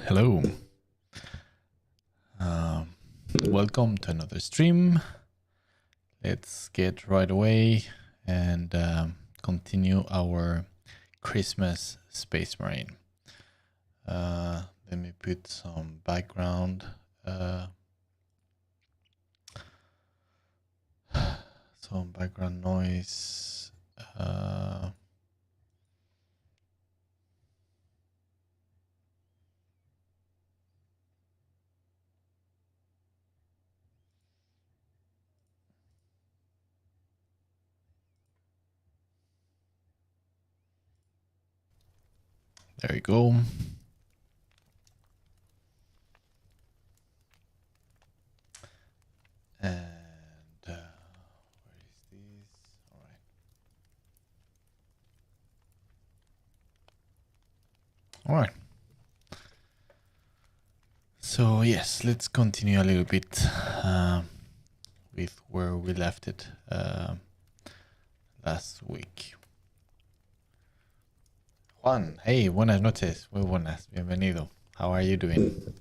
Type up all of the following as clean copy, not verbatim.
Hello. Welcome to another stream. Let's get right away and continue our Christmas Space Marine. Let me put some background noise. There we go. And where is this? All right. All right. So yes, let's continue a little bit with where we left it last week. Juan, hey, buenas noches, muy buenas, bienvenido. How are you doing?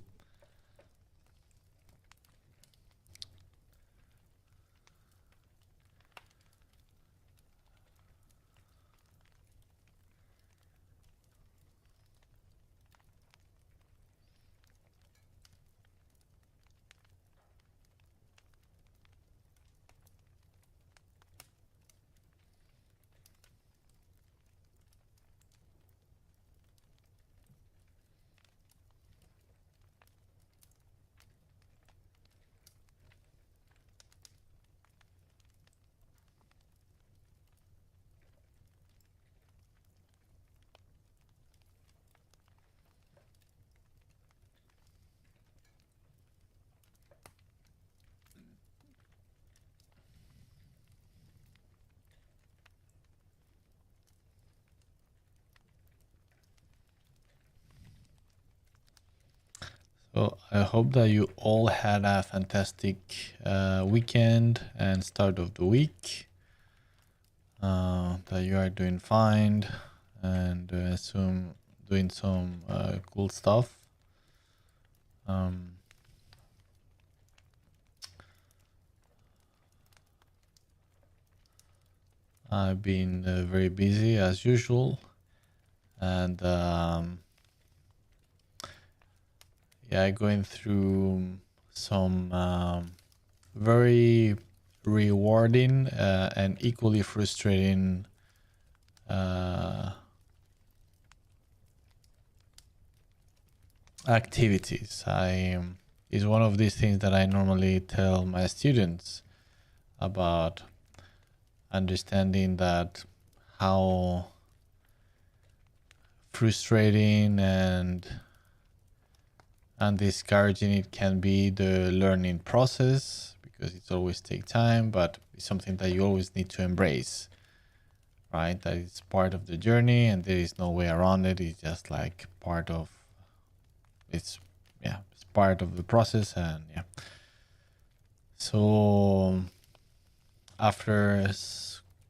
So I hope that you all had a fantastic weekend and start of the week. That you are doing fine and doing some cool stuff. I've been very busy as usual, and yeah, going through some very rewarding and equally frustrating activities. It's one of these things that I normally tell my students about, understanding that how frustrating and discouraging it can be, the learning process, because it always takes time, but it's something that you always need to embrace, right? That it's part of the journey and there is no way around it. It's just like part of it's part of the process. And yeah, so after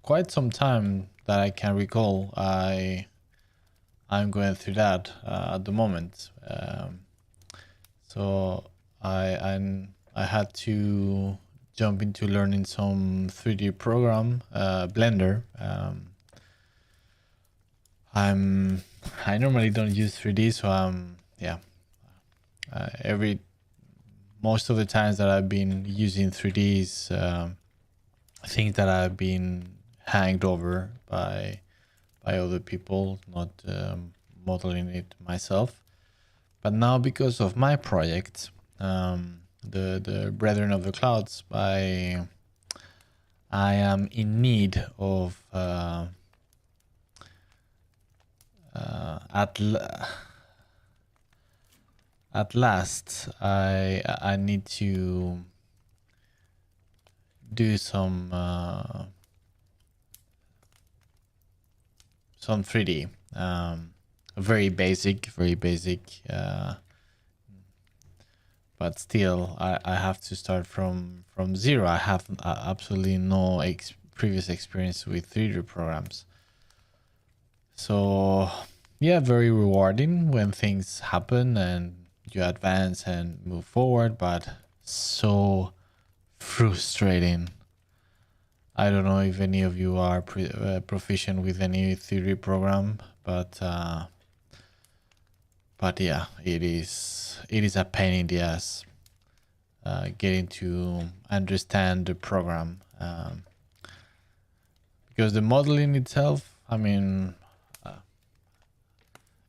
quite some time that I can recall, I'm going through that at the moment. So I had to jump into learning some 3D program, Blender. I normally don't use 3D, so most of the times that I've been using 3D is things that I've been hanged over by other people, not modeling it myself. But now, because of my project, the Brethren of the Clouds, I am in need of at last I need to do some some 3D. Very basic, but still I have to start from zero. I have absolutely no previous experience with 3D programs. So yeah, very rewarding when things happen and you advance and move forward, but so frustrating. I don't know if any of you are proficient with any 3D program, but yeah, it is a pain in the ass getting to understand the program, because the modeling itself, I mean,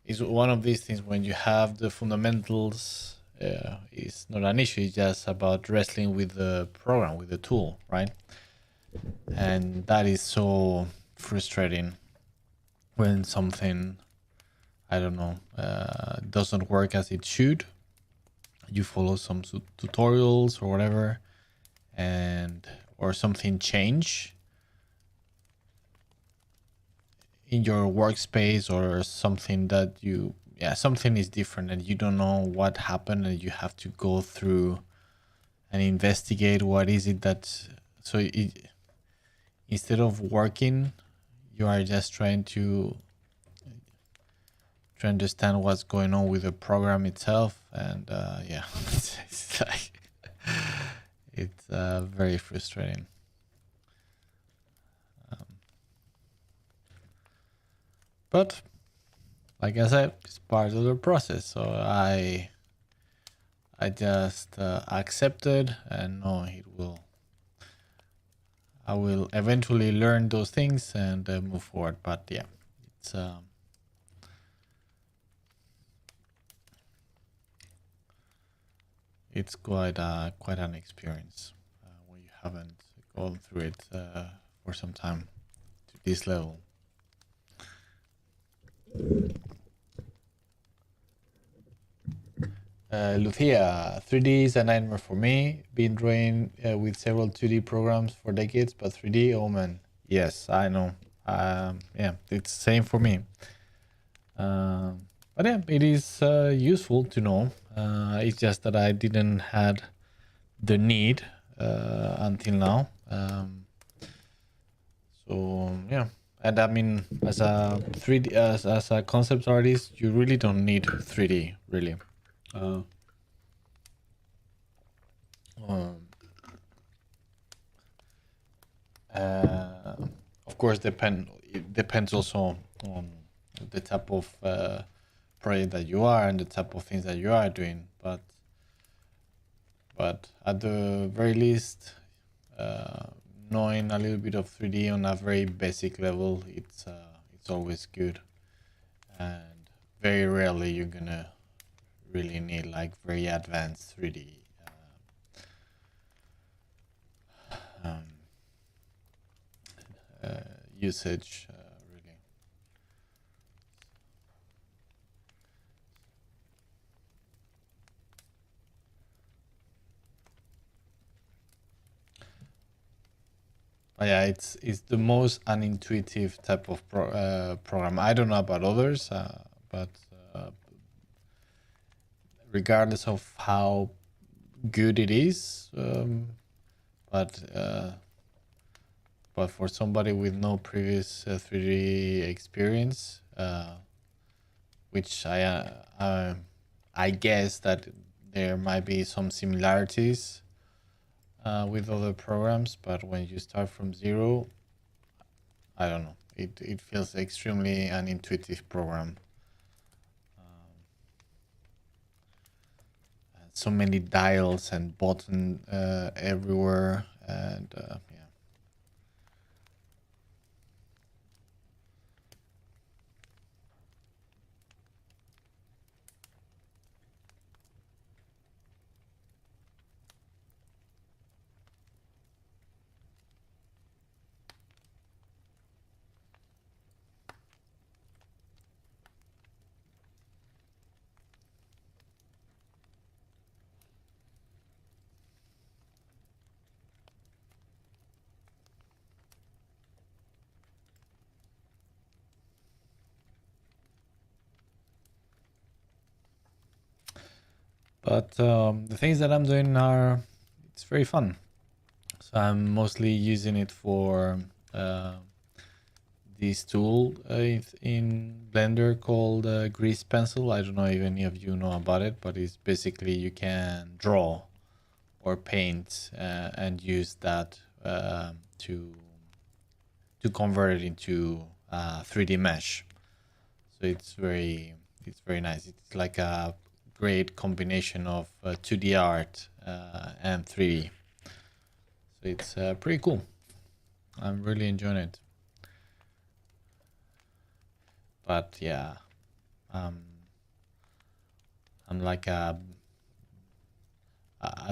is one of these things. When you have the fundamentals, it's not an issue. It's just about wrestling with the program, with the tool, right? And that is so frustrating when something, I don't know, doesn't work as it should. You follow some tutorials or whatever, or something change in your workspace, or something that something is different and you don't know what happened, and you have to go through and investigate what is it that, instead of working, you are just trying to understand what's going on with the program itself. And it's like it's very frustrating. But like I said, it's part of the process. So I just accepted and know I will eventually learn those things and move forward. But yeah, it's quite an experience when you haven't gone through it for some time to this level. Lucia, 3D is a nightmare for me. Been drawing with several 2D programs for decades, but 3D, oh man. Yes, I know. Yeah, it's the same for me. But yeah, it is useful to know. It's just that I didn't had the need until now. So yeah, and I mean, as a 3D, as a concept artist, you really don't need 3D, really. Of course, it depends also on the type of project that you are and the type of things that you are doing. But at the very least, knowing a little bit of 3D on a very basic level, it's always good. And very rarely you're gonna really need like very advanced 3D usage, really. But yeah, it's the most unintuitive type of program. I don't know about others, but regardless of how good it is, but for somebody with no previous 3D experience, which I guess that there might be some similarities with other programs, but when you start from zero, I don't know. It feels extremely an intuitive program. So many dials and buttons everywhere, and yeah. But the things that I'm doing it's very fun. So I'm mostly using it for this tool in Blender called Grease Pencil. I don't know if any of you know about it, but it's basically you can draw or paint and use that to convert it into 3D mesh. So it's very nice. It's like a great combination of 2D art and 3D. So it's pretty cool. I'm really enjoying it. But yeah, I'm like at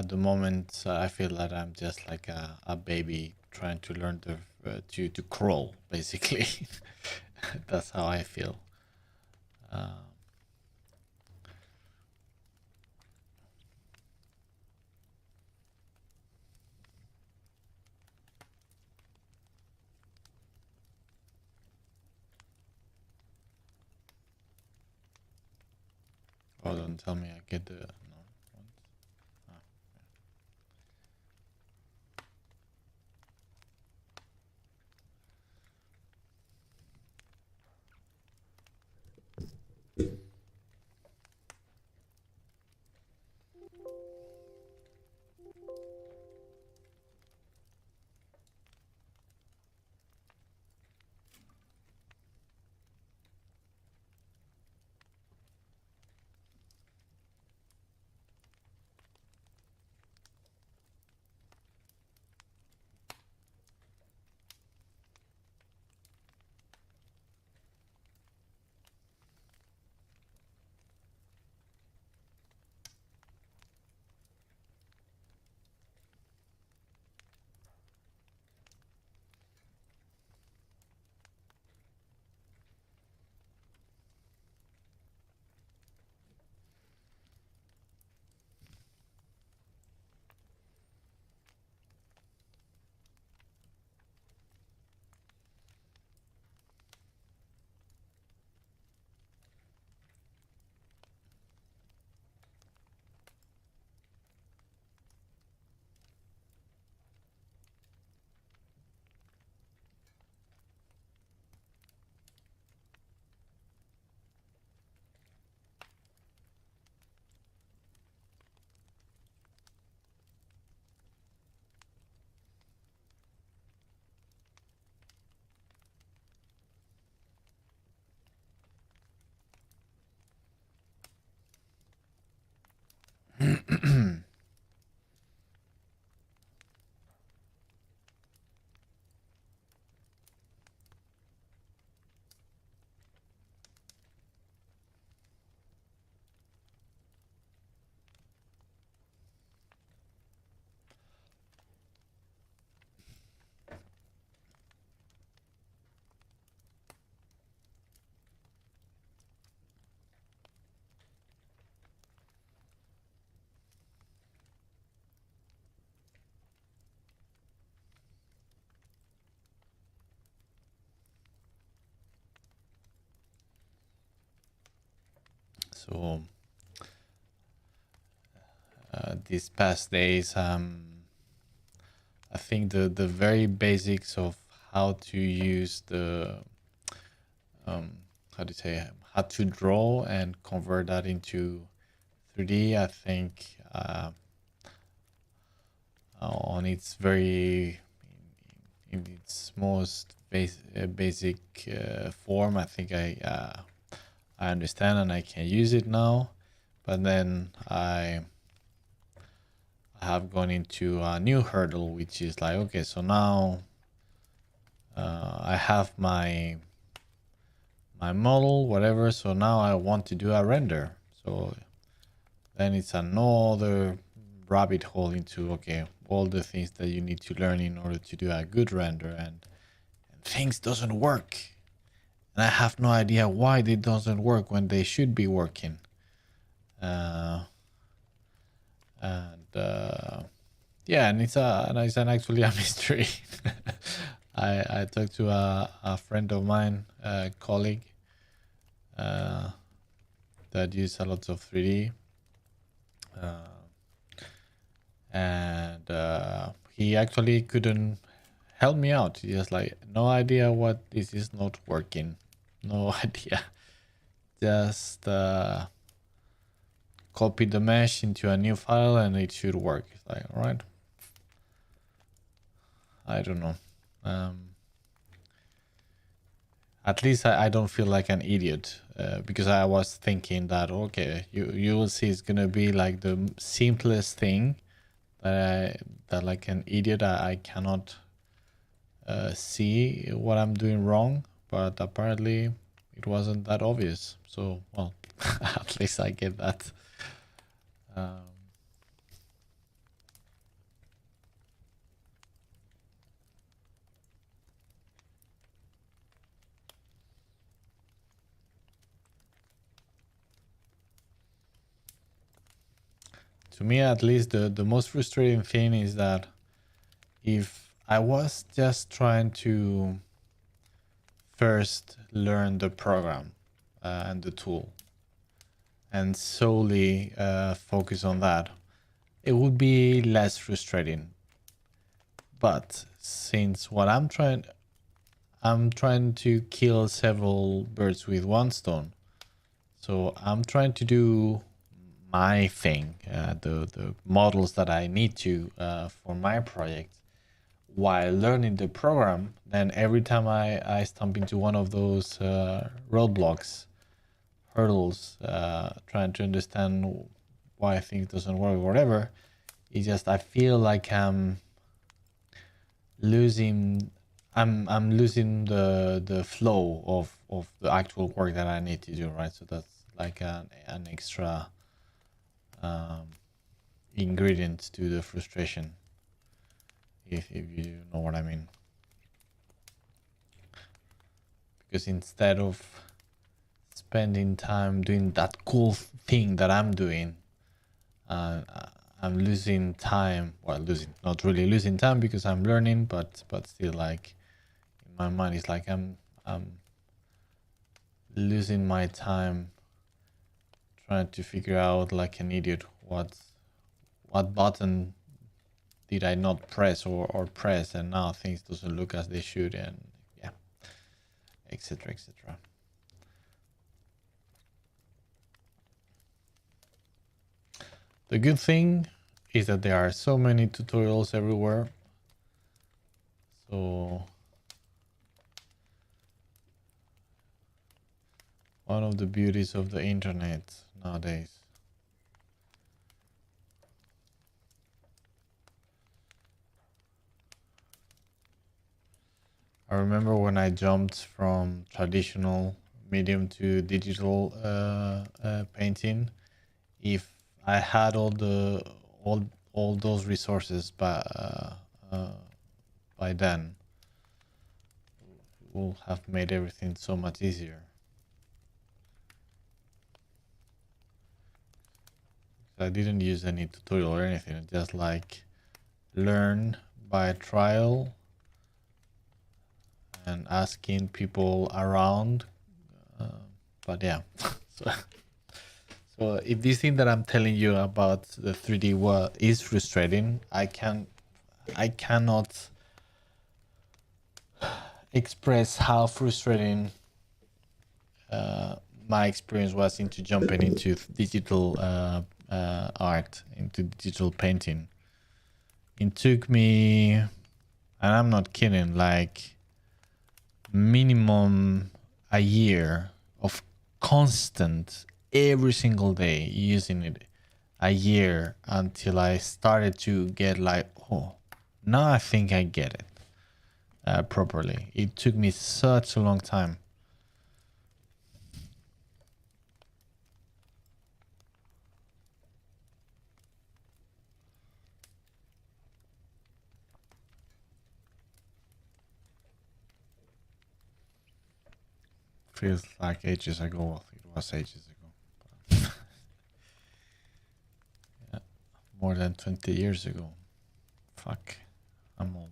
the moment I feel that I'm just like a baby trying to learn to crawl, basically. That's how I feel. Oh, don't tell me I get the no. Ah. So these past days, I think the very basics of how to use the how to say how to draw and convert that into 3D. I think on its very in its most basic form, I think I understand and I can use it now. But then I have gone into a new hurdle, which is like, okay, so now I have my model, whatever. So now I want to do a render. So then it's another rabbit hole into, okay, all the things that you need to learn in order to do a good render, and things doesn't work. And I have no idea why they doesn't work when they should be working. Yeah, and it's actually a mystery. I talked to a friend of mine, a colleague, that uses a lot of 3D, And he actually couldn't help me out. He just like, no idea what this is not working. No idea. Just copy the mesh into a new file and it should work. It's like, all right. I don't know. At least I don't feel like an idiot because I was thinking that, okay, you will see it's going to be like the simplest thing that like an idiot I cannot see what I'm doing wrong, but apparently it wasn't that obvious. So, well, at least I get that. To me, at least, the most frustrating thing is that if I was just trying to first learn the program and the tool and solely focus on that, it would be less frustrating. But since what I'm trying to kill several birds with one stone. So I'm trying to do my thing, the models that I need to for my project while learning the program. Then every time I stump into one of those roadblocks, hurdles, trying to understand why things doesn't work or whatever, it's just I feel like I'm losing the flow of the actual work that I need to do, right? So that's like an extra ingredient to the frustration, if you know what I mean. Because instead of spending time doing that cool thing that I'm doing, I'm losing time. Well, not really losing time because I'm learning, but still, like in my mind, it's like I'm losing my time trying to figure out like an idiot what button did I not press or press, and now things doesn't look as they should, and yeah, etc, etc. The good thing is that there are so many tutorials everywhere. So one of the beauties of the internet nowadays. I remember when I jumped from traditional medium to digital painting. If I had all those resources by then, it would have made everything so much easier. I didn't use any tutorial or anything. Just like learn by trial and asking people around. But yeah, so if this thing that I'm telling you about the 3D world is frustrating, I cannot express how frustrating my experience was into jumping into digital art, into digital painting. It took me, and I'm not kidding, like minimum a year of constant every single day using it, a year, until I started to get like, oh, now I think I get it properly. It took me such a long time. Feels like ages ago. It was ages ago. Yeah, more than 20 years ago. Fuck, I'm old.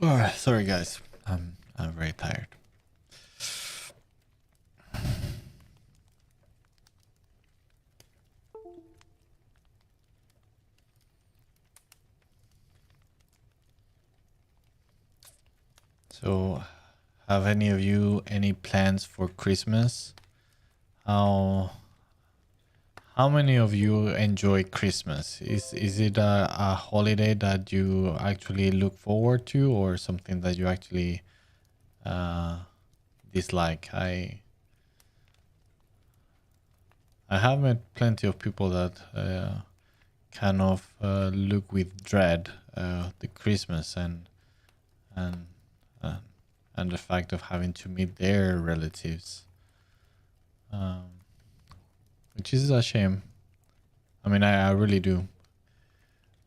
Sorry guys, I'm very tired. So, have any of you any plans for Christmas? How many of you enjoy Christmas? Is it a holiday that you actually look forward to, or something that you actually dislike? I have met plenty of people that kind of look with dread the Christmas and uh, and the fact of having to meet their relatives, which is a shame. I mean, I really do.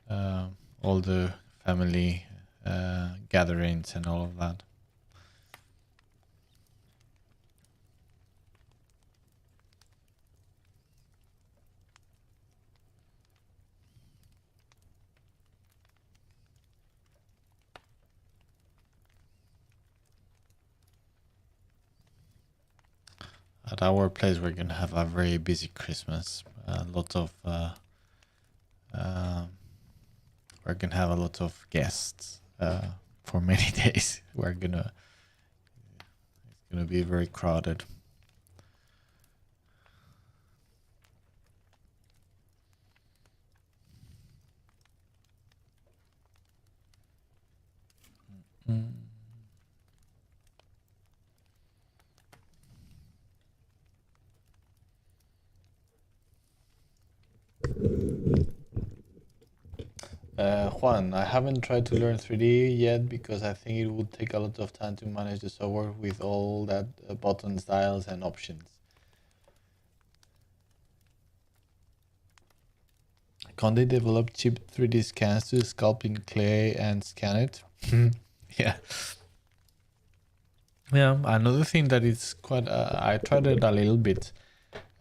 All the family gatherings and all of that. At our place, we're gonna have a very busy Christmas. Lots of we're gonna have a lot of guests for many days. It's gonna be very crowded. Mm. Juan, I haven't tried to learn 3D yet because I think it would take a lot of time to manage the software with all that button styles and options. Can't they develop cheap 3D scans to sculpt in clay and scan it? Yeah. Yeah, another thing that is quite, I tried it a little bit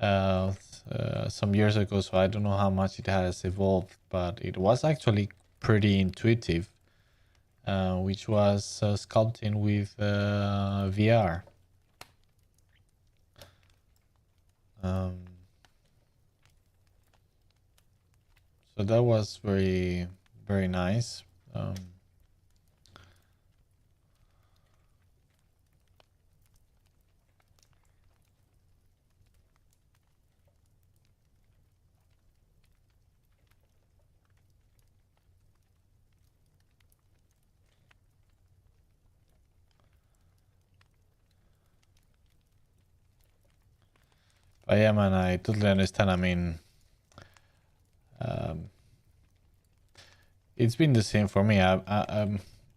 some years ago, so I don't know how much it has evolved, but it was actually pretty intuitive, which was sculpting with VR. So that was very, very nice. But yeah, man, I totally understand. I mean, it's been the same for me.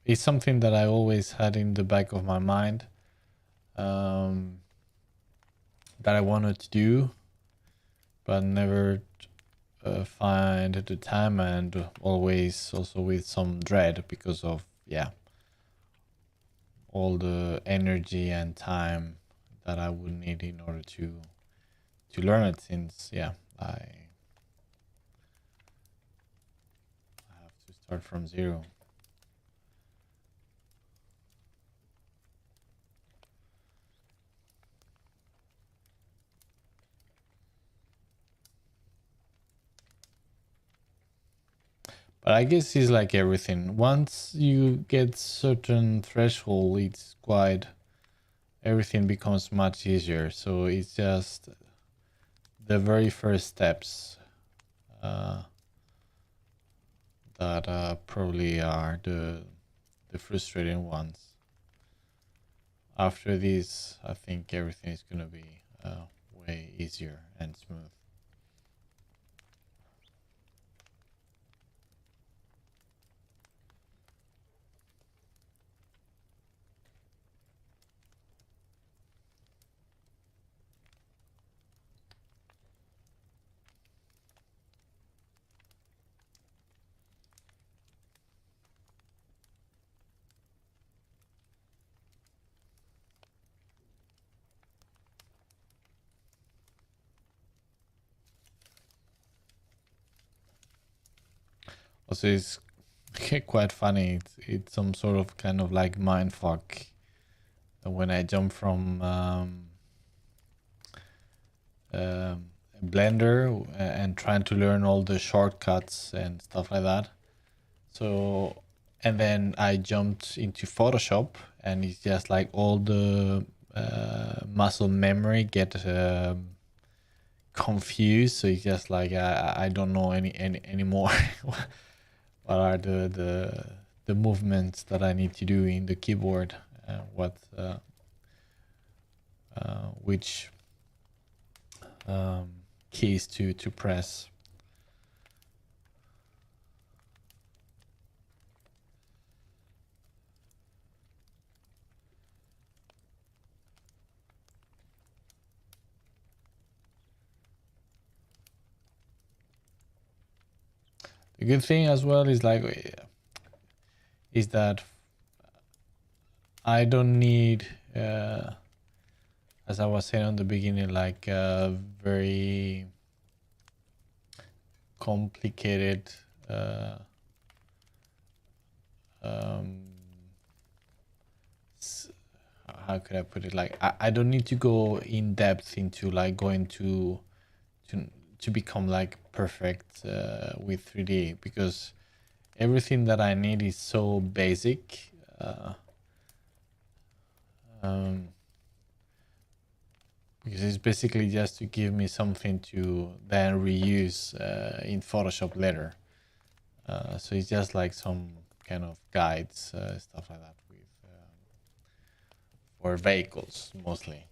It's something that I always had in the back of my mind, that I wanted to do, but never find the time, and always also with some dread because of, yeah, all the energy and time that I would need in order to learn it, since, yeah, I have to start from zero. But I guess it's like everything. Once you get certain threshold, it's quite, everything becomes much easier. So it's just the very first steps that probably are the frustrating ones. After this, I think everything is gonna be way easier and smooth. Also, it's quite funny. It's some sort of kind of like mind fuck when I jump from Blender and trying to learn all the shortcuts and stuff like that. So, and then I jumped into Photoshop, and it's just like all the muscle memory get confused. So it's just like I don't know any anymore. What are the movements that I need to do in the keyboard? Which keys to press. The good thing as well is that I don't need, as I was saying on the beginning, like very complicated how could I put it? Like I don't need to go in depth into like going to become like perfect with 3D, because everything that I need is so basic. Because it's basically just to give me something to then reuse in Photoshop later. So it's just like some kind of guides, stuff like that, with for vehicles mostly,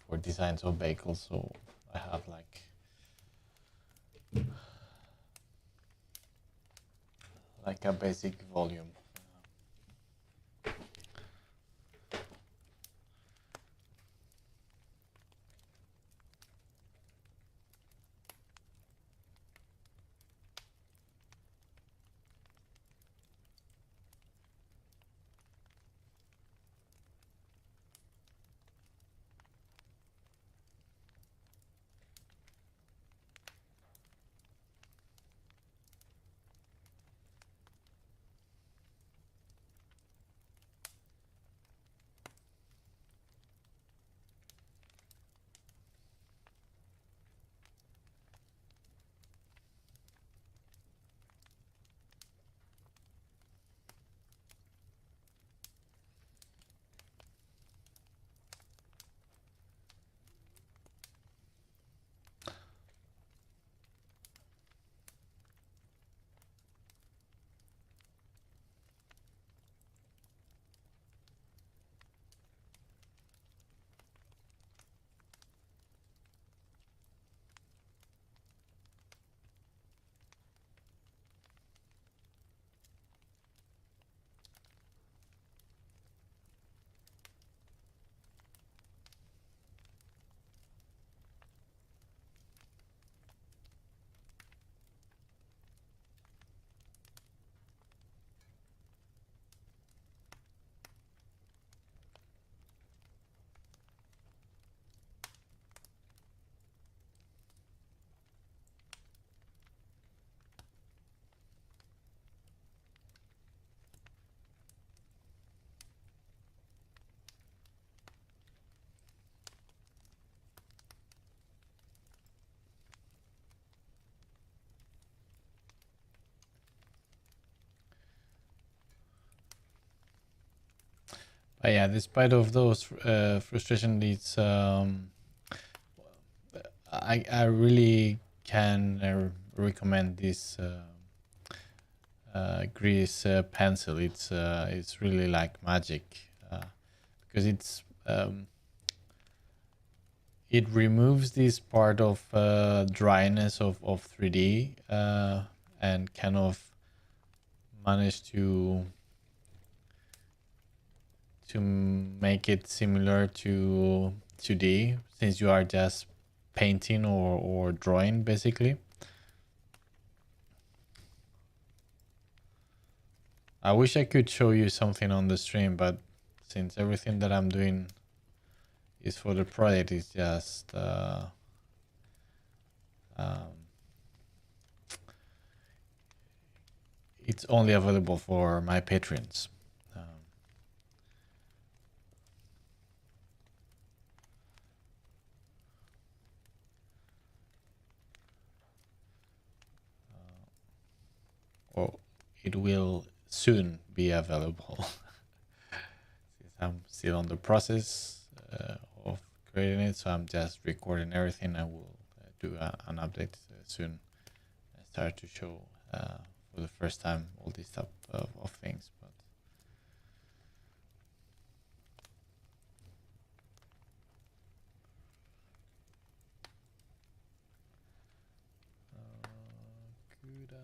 for designs of vehicles. So I have like a basic volume. But yeah, despite of those frustration, it's I really can recommend this grease pencil. It's really like magic, because it removes this part of dryness of 3D, and kind of manage to make it similar to 2D, since you are just painting or drawing basically. I wish I could show you something on the stream, but since everything that I'm doing is for the project, it's just it's only available for my patrons. Or it will soon be available. Since I'm still on the process of creating it, so I'm just recording everything. I will do an update soon and start to show for the first time all these type of things. But could I?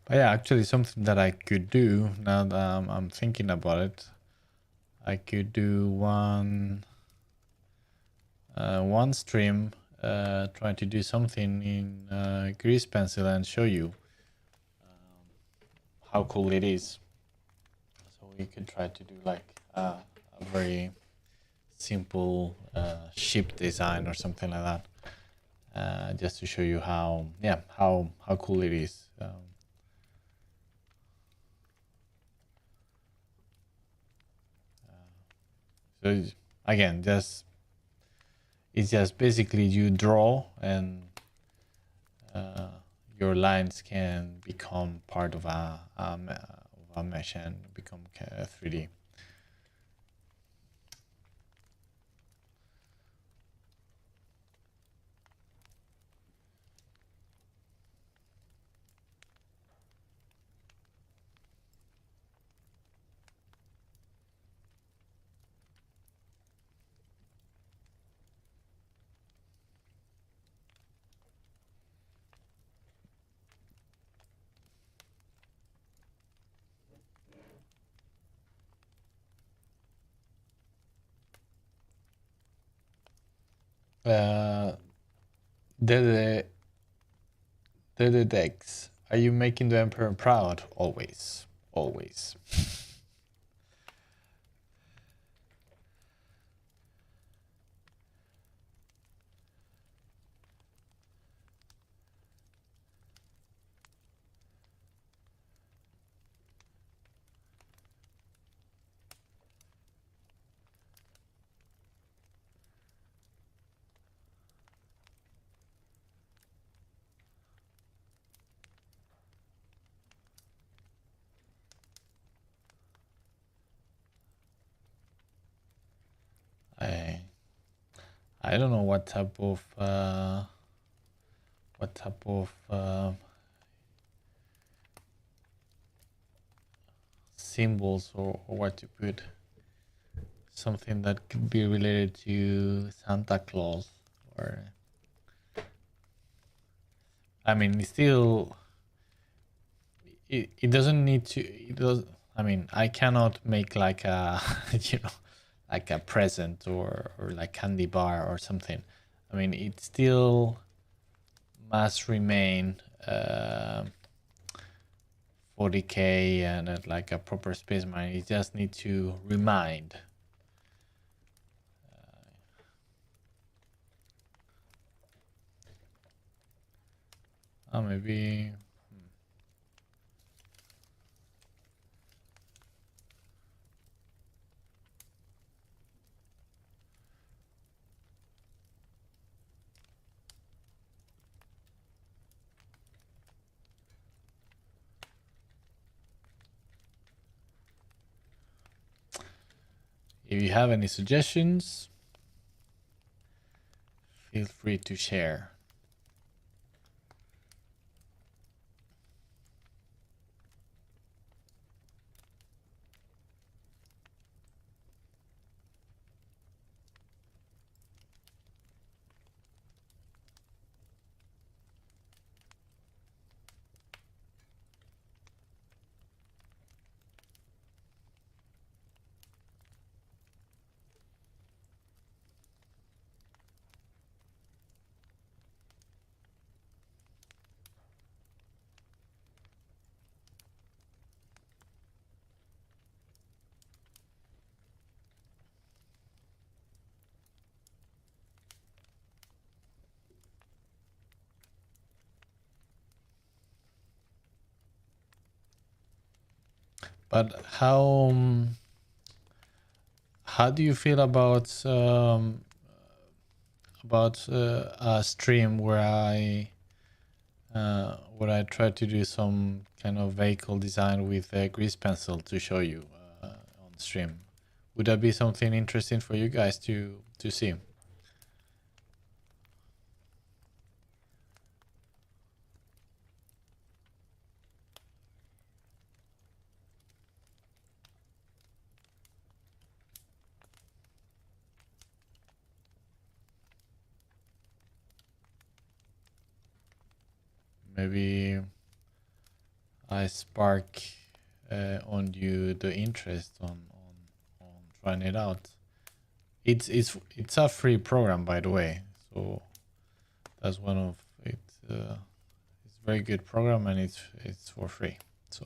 But yeah, actually something that I could do now that I'm thinking about it, I could do one stream trying to do something in grease pencil and show you how cool it is. So we could try to do like a very simple ship design or something like that, just to show you how cool it is. So again, it's just basically you draw and your lines can become part of a mesh and become 3D. The decks. Are you making the Emperor proud? Always. Always. I don't know what type of symbols or what to put. Something that could be related to Santa Claus, or I mean, still, it doesn't need to. It does. I mean, I cannot make like a like a present or like candy bar or something. I mean, it still must remain 40k and at like a proper Space Marine. You just need to remind. Oh, maybe. If you have any suggestions, feel free to share. But how do you feel about a stream where I try to do some kind of vehicle design with a grease pencil to show you on stream? Would that be something interesting for you guys to see? Maybe I spark on you the interest on trying it out. It's a free program, by the way, so that's one of it. It's a very good program, and it's for free. So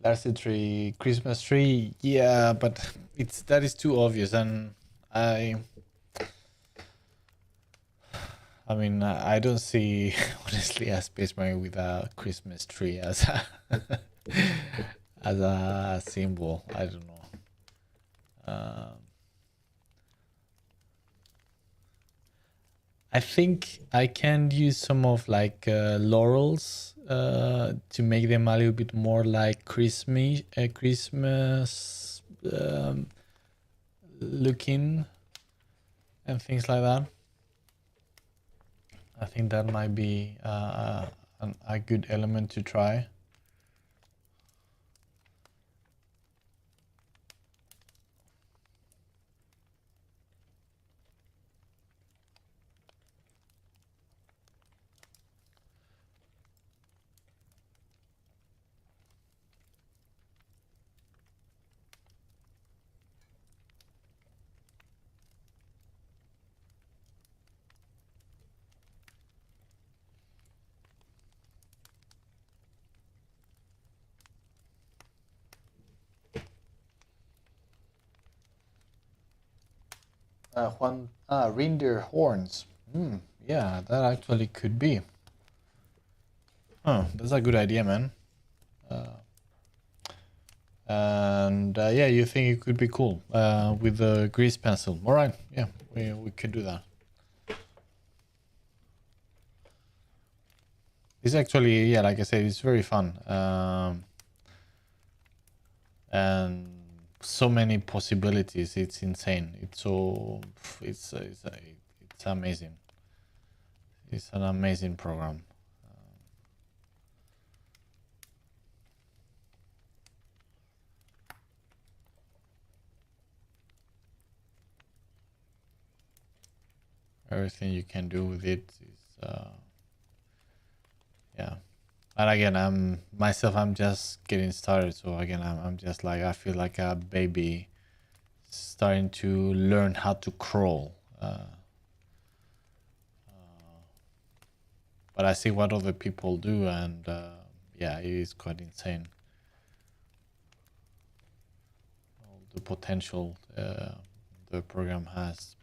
Larcy tree, Christmas tree, yeah, but that is too obvious, and I mean, I don't see honestly a Space Marine with a Christmas tree as as a symbol. I don't know. I think I can use some of like laurels to make them a little bit more like Christmas looking and things like that. I think that might be a good element to try. Reindeer horns. Yeah, that actually could be. Oh, that's a good idea, man. And yeah, you think it could be cool with the grease pencil. All right, yeah, we could do that. It's actually, yeah, like I said, it's very fun. And so many possibilities. It's insane. It's amazing. It's an amazing program. Everything you can do with it is, yeah. And again, I'm just getting started. So again, I'm just like, I feel like a baby starting to learn how to crawl. But I see what other people do, and yeah, it is quite insane. All the potential the program has.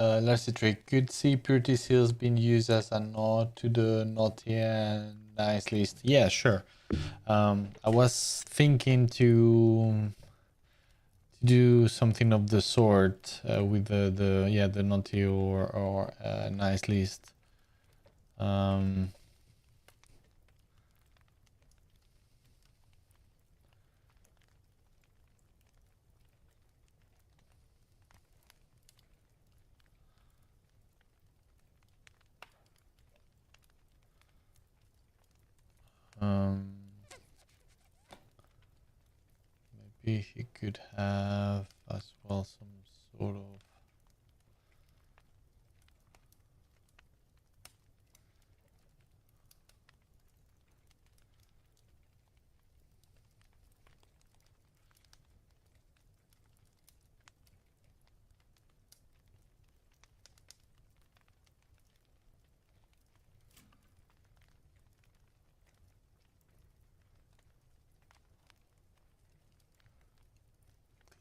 Let's see, trick. Could see purity seals being used as a nod to the naughty and nice list. Yeah, sure. I was thinking to do something of the sort with the naughty or nice list. Um, um, maybe he could have as well some sort of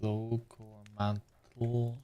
cloak or mantle.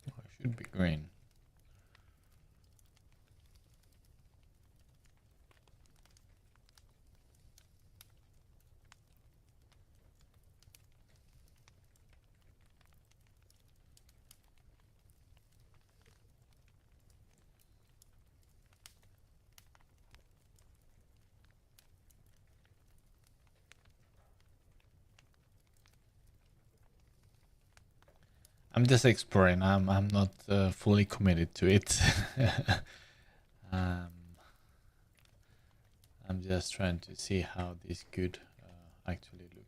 Oh, it should be green. I'm just exploring. I'm not fully committed to it. um, I'm just trying to see how this could actually look.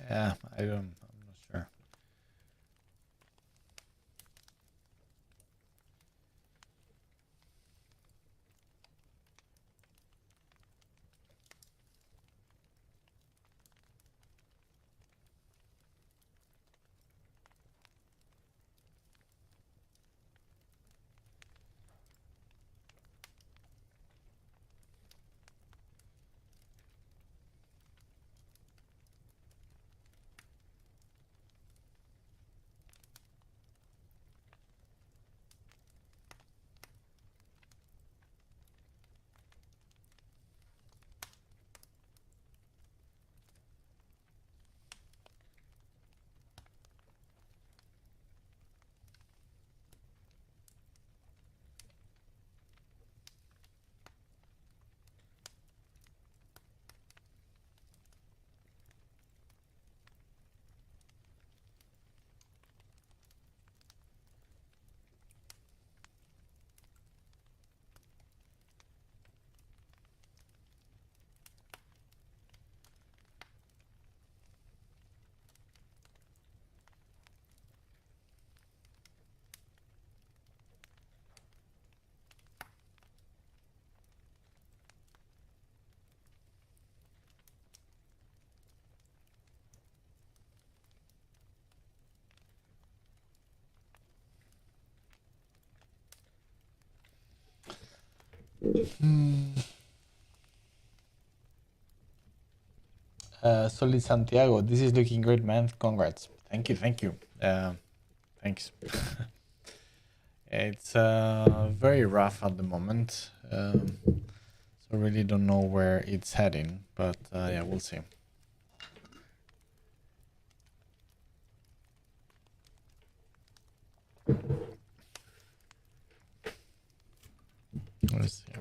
Yeah, I'm not sure. Solid Santiago, this is looking great, man. Congrats. Thank you, thank you. Thanks. It's very rough at the moment. So really don't know where it's heading, but yeah, we'll see. Let's see.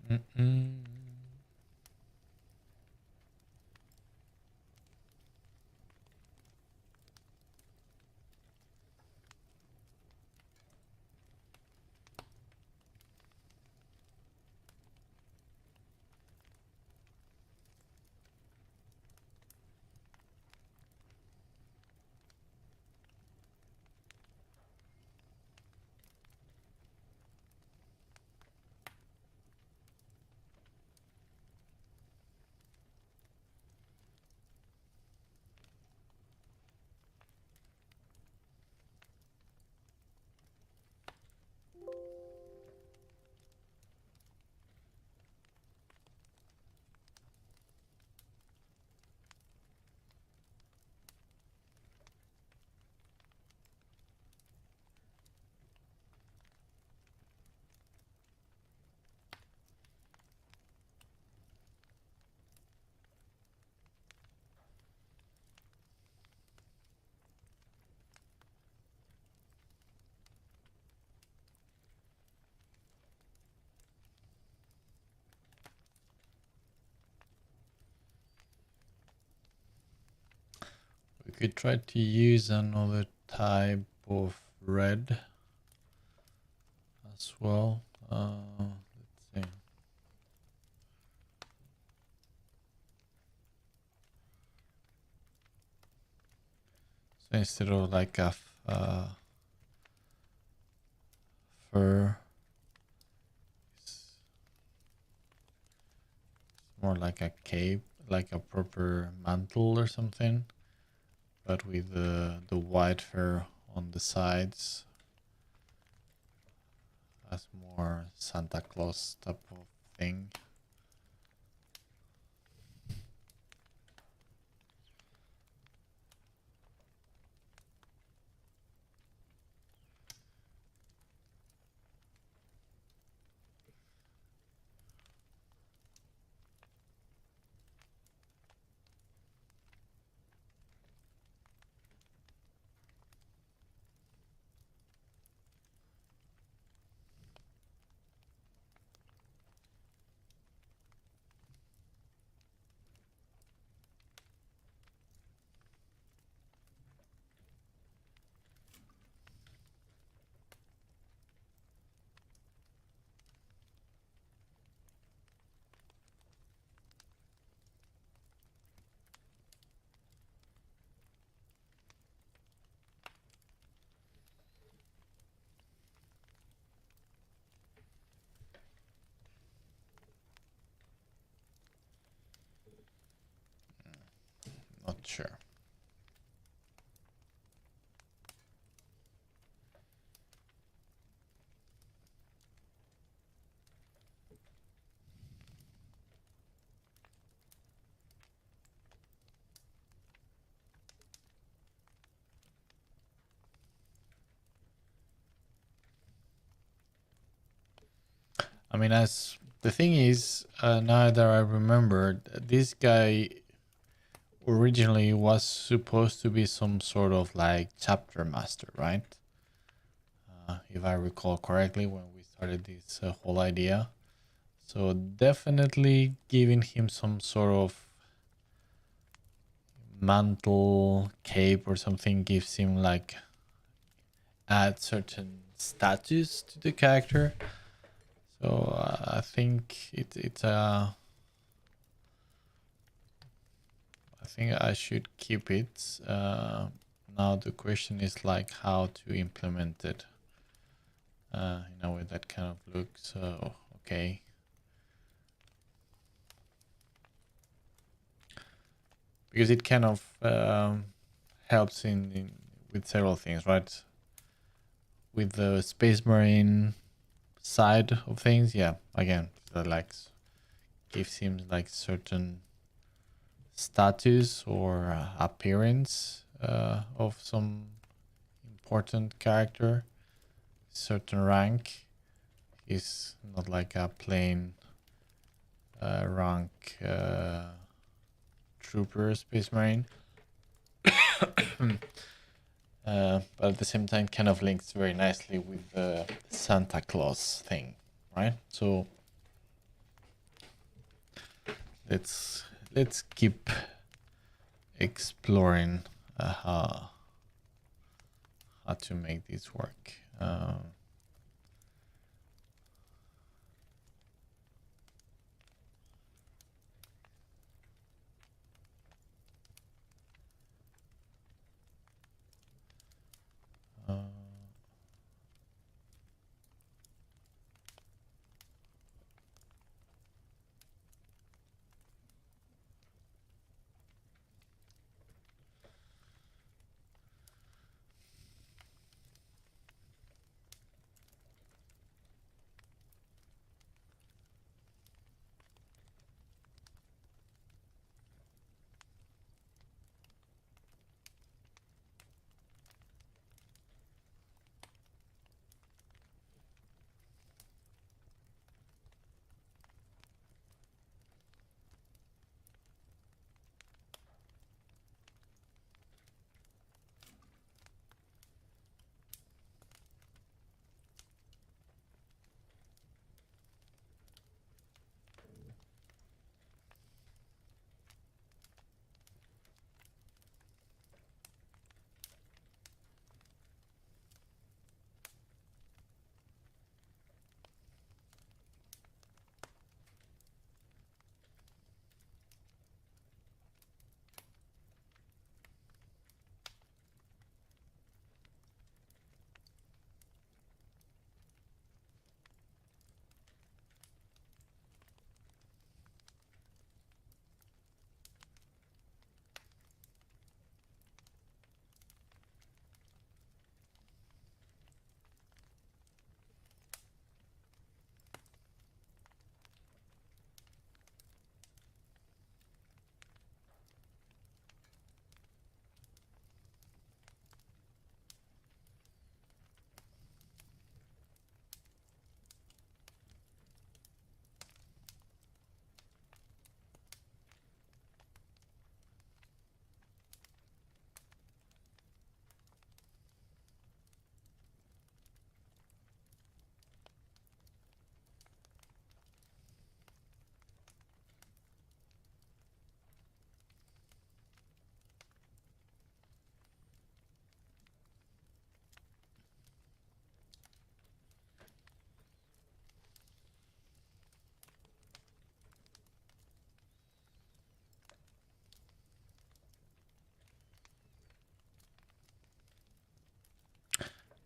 Mm-mm. We could try to use another type of red as well. Let's see. So instead of like a fur, it's more like a cape, like a proper mantle or something, but with the white fur on the sides, as more Santa Claus type of thing. Not sure. I mean, as the thing is, now that I remembered, this guy originally was supposed to be some sort of like chapter master, right? If I recall correctly, when we started this whole idea. So definitely giving him some sort of mantle, cape or something gives him like add certain status to the character. So I think it's a. I think I should keep it. Now the question is like how to implement it in a way that kind of looks okay. Because it kind of helps in with several things, right? With the Space Marine side of things, yeah. Again, that like gives him like certain status or appearance of some important character, certain rank. He's not like a plain rank trooper Space Marine. But at the same time kind of links very nicely with the Santa Claus thing, right? So let's keep exploring how to make this work.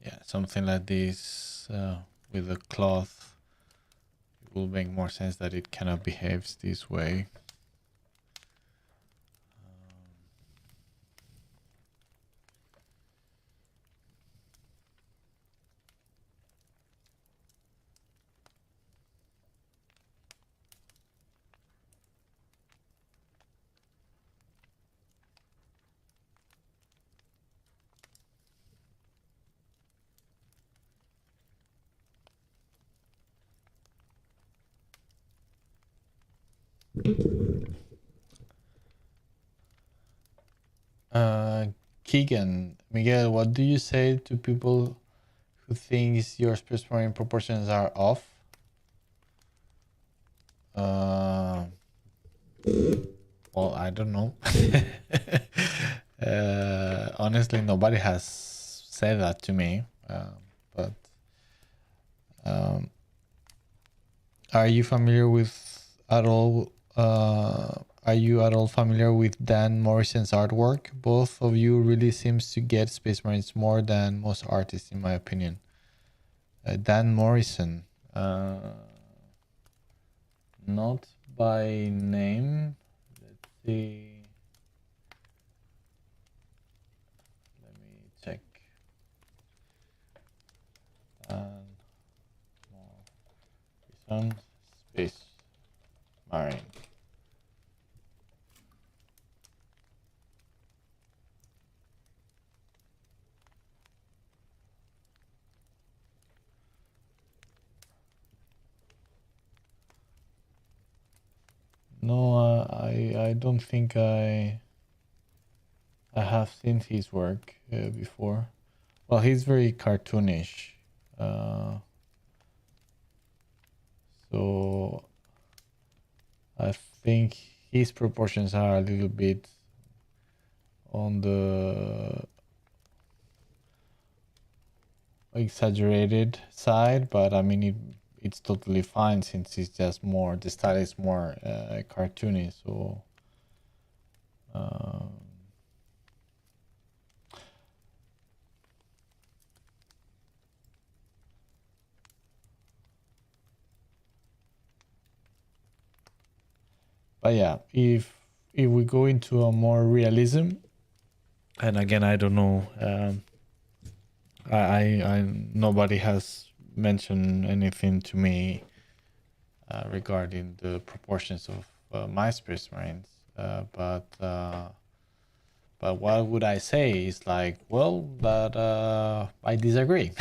Yeah, something like this with the cloth, it will make more sense that it kind of behaves this way. Keegan, Miguel, what do you say to people who thinks your Space Marine proportions are off. Well, I don't know. Honestly, nobody has said that to me. But are you familiar with at all? Are you at all familiar with Dan Morrison's artwork? Both of you really seems to get Space Marines more than most artists, in my opinion. Dan Morrison, not by name. Let's see. Let me check. Morrison, Space Marine. No, I don't think I have seen his work before. Well, he's very cartoonish, so I think his proportions are a little bit on the exaggerated side, but I mean it's totally fine since it's just more, the style is more cartoony. So but yeah, if we go into a more realism, and again, I don't know, I nobody has mentioned anything to me regarding the proportions of my Space Marines, but what would I say is like, well, but I disagree.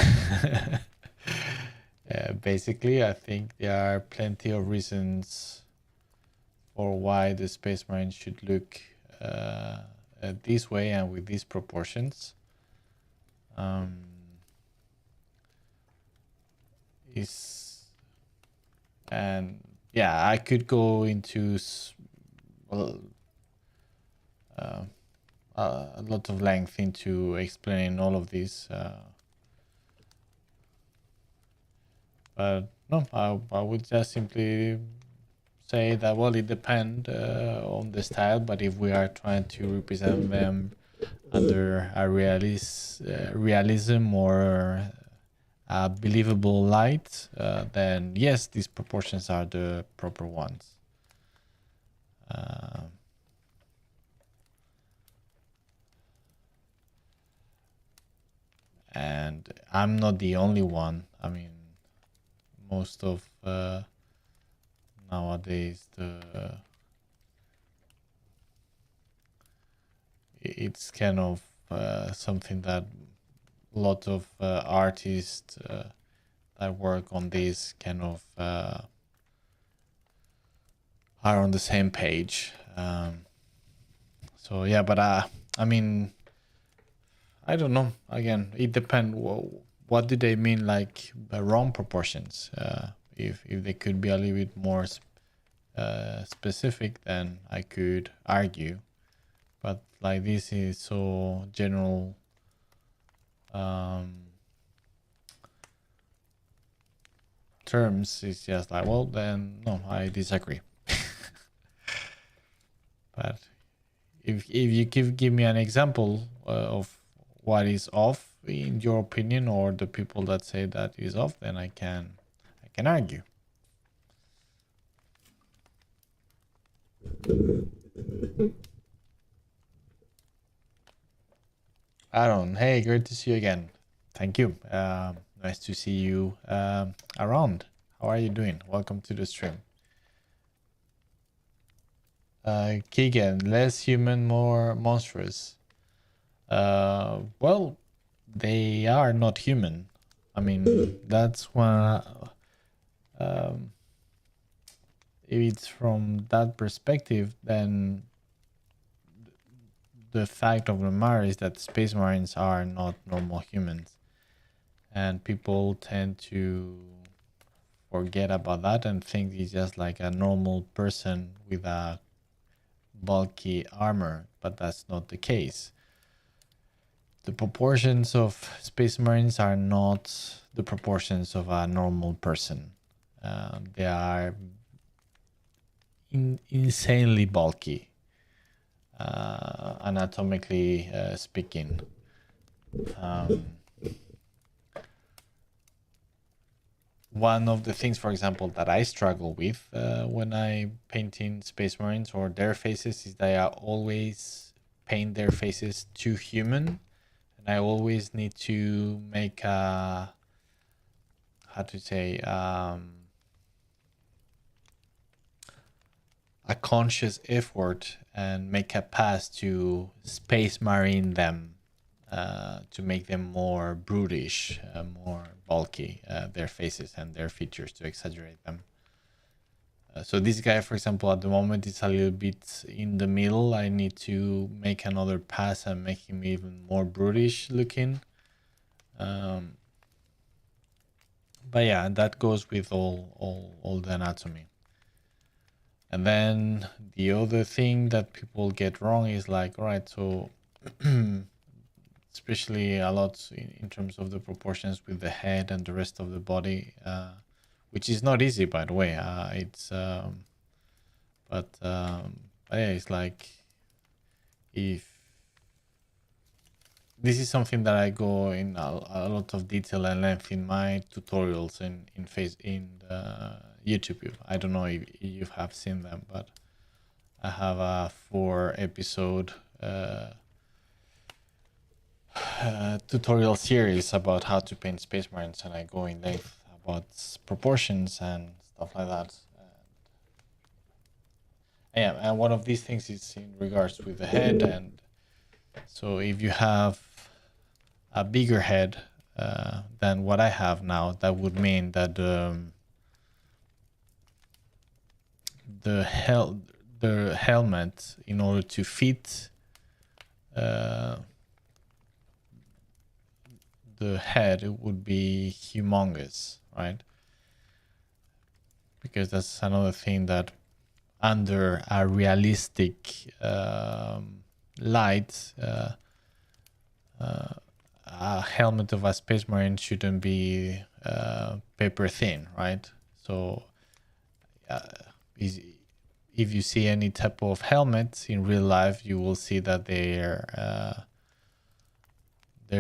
Basically, I think there are plenty of reasons for why the Space Marine should look this way and with these proportions. And yeah, I could go into a lot of length into explaining all of this, but no, I would just simply say that, well, it depends on the style, but if we are trying to represent them under a realism or a believable light, then yes, these proportions are the proper ones. And I'm not the only one. I mean, most of nowadays it's kind of something that a lot of artists that work on this kind of are on the same page. So yeah, but I mean, I don't know. Again, it depends. What do they mean, like wrong proportions? If they could be a little bit more specific, then I could argue. But like this is so general. Terms, it's just like, well, then no, I disagree. But if you give me an example of what is off in your opinion, or the people that say that is off, then I can argue. Aaron, hey, great to see you again. Thank you. Nice to see you around. How are you doing? Welcome to the stream. Keegan, less human, more monstrous. Well, they are not human. I mean, that's when if it's from that perspective, then the fact of the matter is that Space Marines are not normal humans. and people tend to forget about that and think he's just like a normal person with a bulky armor, but that's not the case. The proportions of Space Marines are not the proportions of a normal person. They are insanely bulky, anatomically speaking. One of the things, for example, that I struggle with when I painting Space Marines or their faces is that I always paint their faces too human, and I always need to make a, how to say, a conscious effort and make a pass to Space Marine them, to make them more brutish, more bulky, their faces and their features, to exaggerate them. So this guy, for example, at the moment is a little bit in the middle. I need to make another pass and make him even more brutish looking. But yeah, that goes with all the anatomy. And then the other thing that people get wrong is like, all right, so especially a lot in terms of the proportions with the head and the rest of the body, which is not easy, by the way. But yeah, it's like, if this is something that I go in a lot of detail and length in my tutorials in YouTube. I don't know if you have seen them, but I have a 4-episode tutorial series about how to paint Space Marines, and I go in depth about proportions and stuff like that. And one of these things is in regards with the head. And so if you have a bigger head than what I have now, that would mean that the helmet, in order to fit the head, it would be humongous, right? Because that's another thing, that under a realistic light, a helmet of a Space Marine shouldn't be paper thin, right? So if you see any type of helmet in real life, you will see that their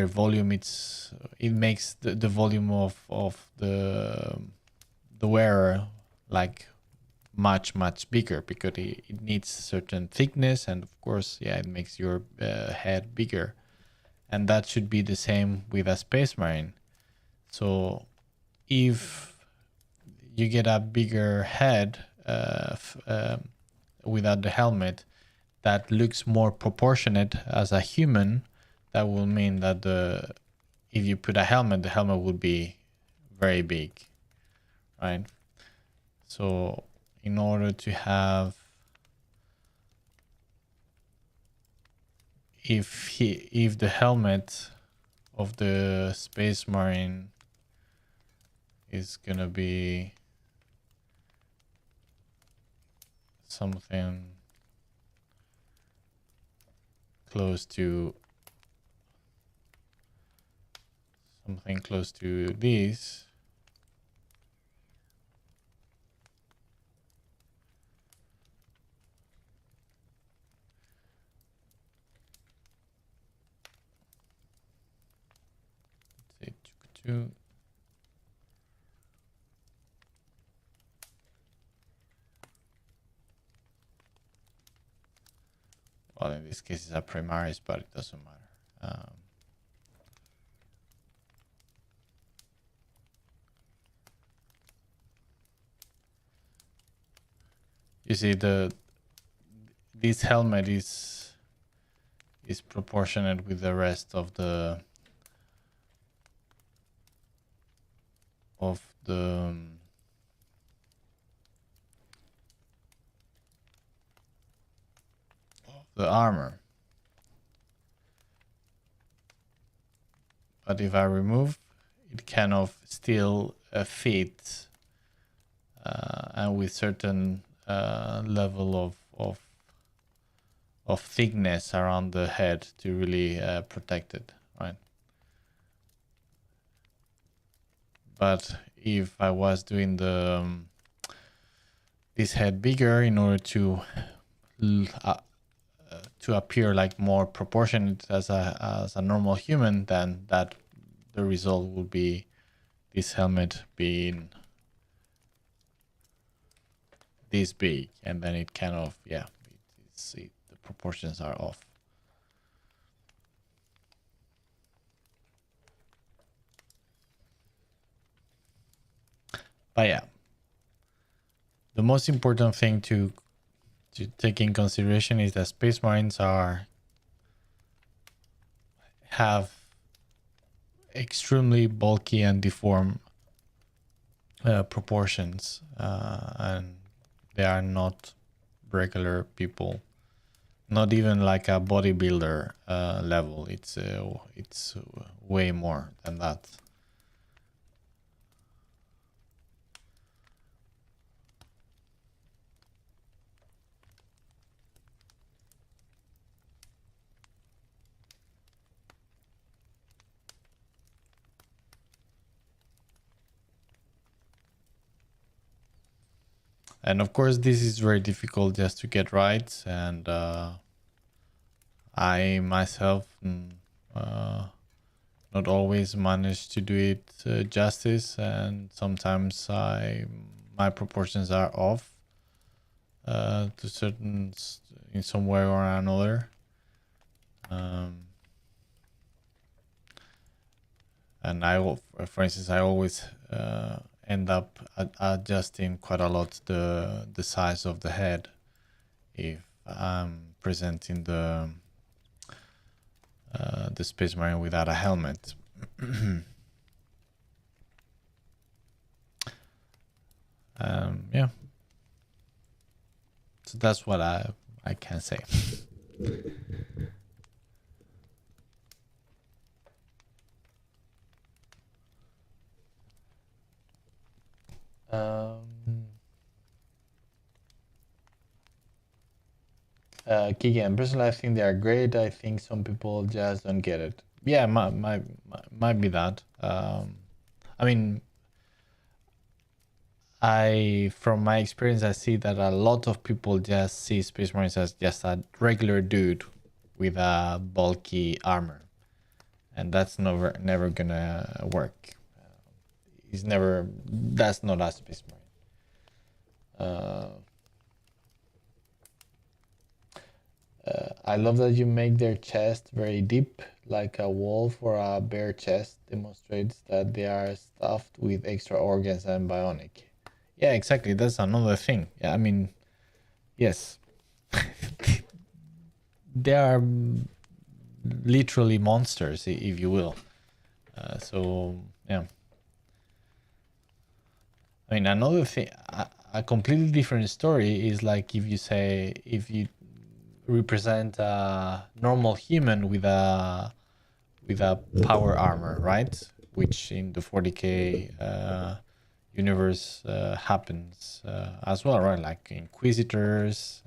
volume, it makes the volume of the wearer like much bigger, because it needs certain thickness, and of course, yeah, it makes your head bigger. And that should be the same with a Space Marine. So if you get a bigger head without the helmet, that looks more proportionate as a human, that will mean that if you put a helmet, the helmet would be very big, right? So in order to have, if the helmet of the Space Marine is gonna be something close to this, let's say 2. Well, in this case, it's a Primaris, but it doesn't matter. You see, this helmet is proportionate with the rest of the armor. But if I remove it kind of still fits and with certain level of thickness around the head to really protect it, right? But if I was doing this head bigger in order to appear like more proportionate as a normal human, then the result would be this helmet being this big, and then it kind of, yeah, the proportions are off. But yeah, the most important thing to take in consideration is that Space Marines have extremely bulky and deformed proportions, and they are not regular people, not even like a bodybuilder level. It's way more than that. And of course, this is very difficult just to get right. And I myself not always manage to do it justice. And sometimes my proportions are off to certain, in some way or another. And for instance, I always end up adjusting quite a lot the size of the head if I'm presenting the Space Marine without a helmet. Yeah. So that's what I can say. Keegan, personally, I think they are great. I think some people just don't get it. Yeah, might be that. I mean, from my experience, I see that a lot of people just see Space Marines as just a regular dude with a bulky armor, and that's never gonna work. That's not a Space Marine. I love that you make their chest very deep, like a wolf or a bear chest demonstrates that they are stuffed with extra organs and bionic. Yeah, exactly. That's another thing. Yeah, I mean, yes. They are literally monsters, if you will. So, yeah. I mean, another thing, a completely different story is like if you represent a normal human with a power armor, right? Which in the 40k universe happens as well, right? Like Inquisitors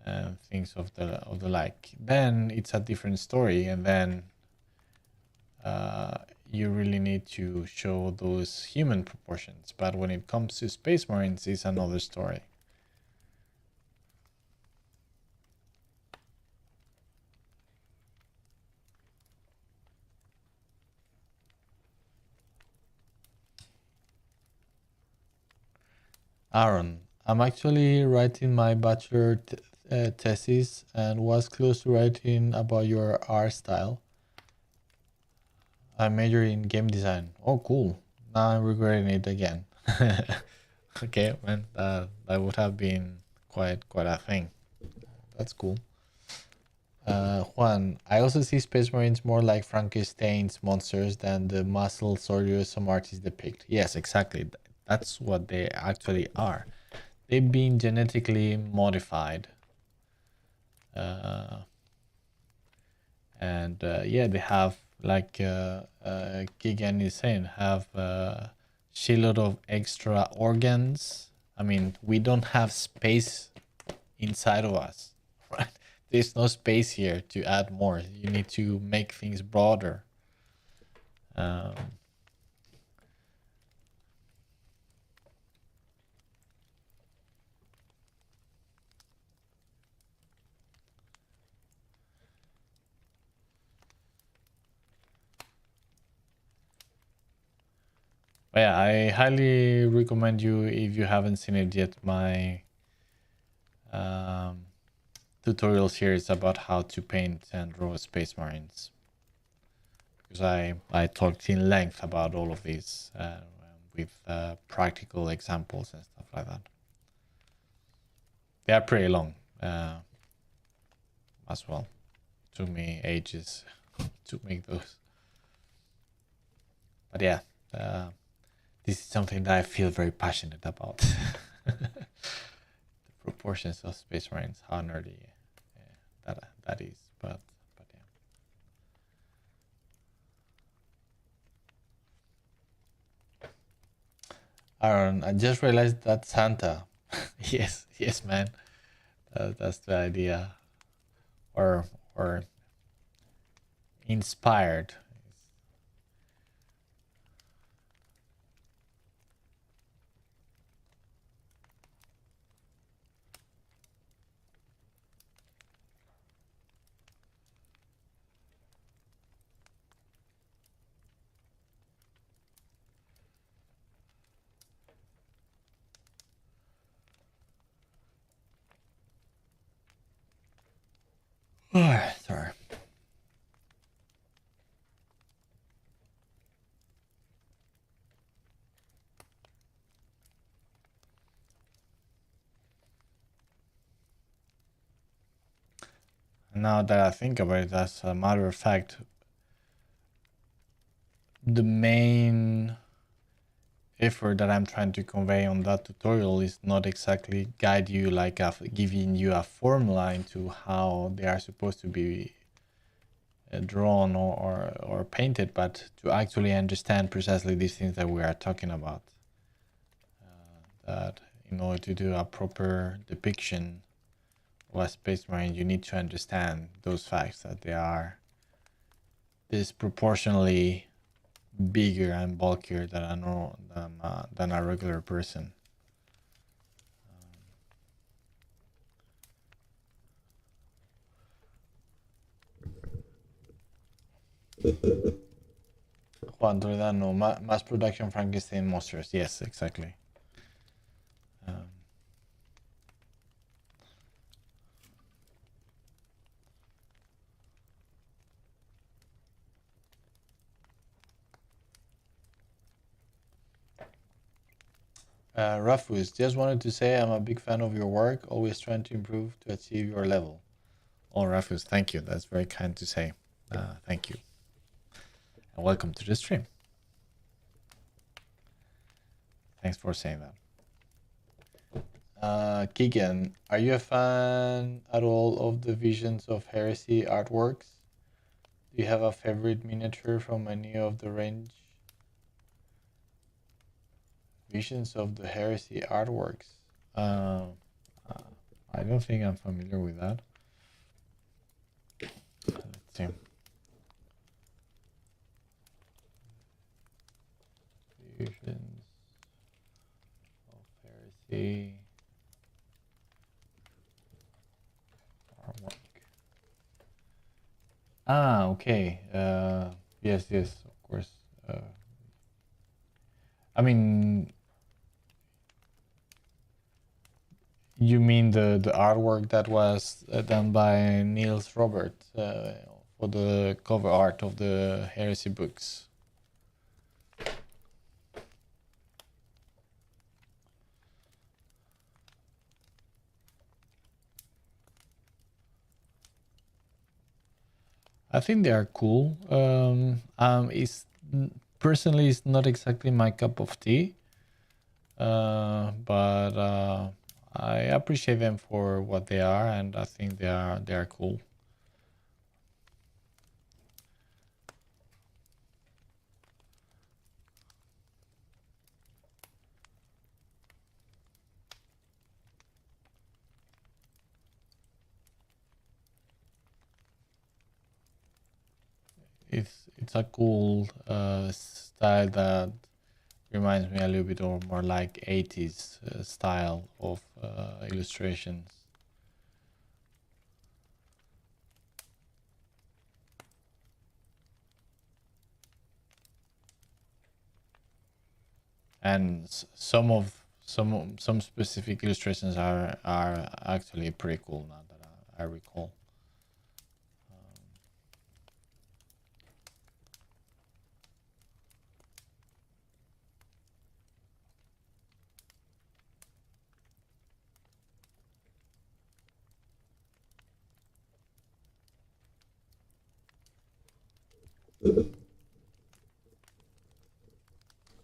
and things of the like. Then it's a different story, and then you really need to show those human proportions. But when it comes to Space Marines, it's another story. Aaron, I'm actually writing my bachelor thesis and was close to writing about your art style. I major in game design. Oh, cool. Now I'm regretting it again. Okay, man, that would have been quite a thing. That's cool. Juan, I also see Space Marines more like Frankenstein's monsters than the muscle soldiers some artists depict. Yes, exactly. That's what they actually are. They've been genetically modified. And yeah, they have like Gigan is saying, have a shitload of extra organs. I mean, we don't have space inside of us, right? There's no space here to add more. You need to make things broader. Yeah, I highly recommend you, if you haven't seen it yet, my tutorial series about how to paint and draw space marines, because I talked in length about all of these with practical examples and stuff like that. They are pretty long as well. Took me ages to make those, but yeah, this is something that I feel very passionate about. The proportions of space marines, how nerdy that is, but yeah. Aaron, I just realized that's Santa. yes, man. That's the idea, or inspired. Sorry. Now that I think about it, as a matter of fact, the main effort that I'm trying to convey on that tutorial is not exactly guide you, like giving you a formula into how they are supposed to be drawn or painted, but to actually understand precisely these things that we are talking about. That in order to do a proper depiction of a space marine, you need to understand those facts, that they are disproportionately bigger and bulkier than a regular person. Juan Toledano, mass production Frankenstein monsters. Yes, exactly. Rufus, just wanted to say I'm a big fan of your work, always trying to improve to achieve your level. Oh, Rufus, thank you. That's very kind to say. Thank you. And welcome to the stream. Thanks for saying that. Keegan, are you a fan at all of the Visions of Heresy artworks? Do you have a favorite miniature from any of the range? Visions of the Heresy artworks. I don't think I'm familiar with that. Let's see. Visions of Heresy artwork. Okay. Yes, of course. I mean, you mean the artwork that was done by Niels Robert for the cover art of the Heresy books? I think they are cool. It's personally it's not exactly my cup of tea, but I appreciate them for what they are, and I think they are cool. it's a cool style that reminds me a little bit more like 80s style of illustrations. And some specific illustrations are actually pretty cool now that I recall.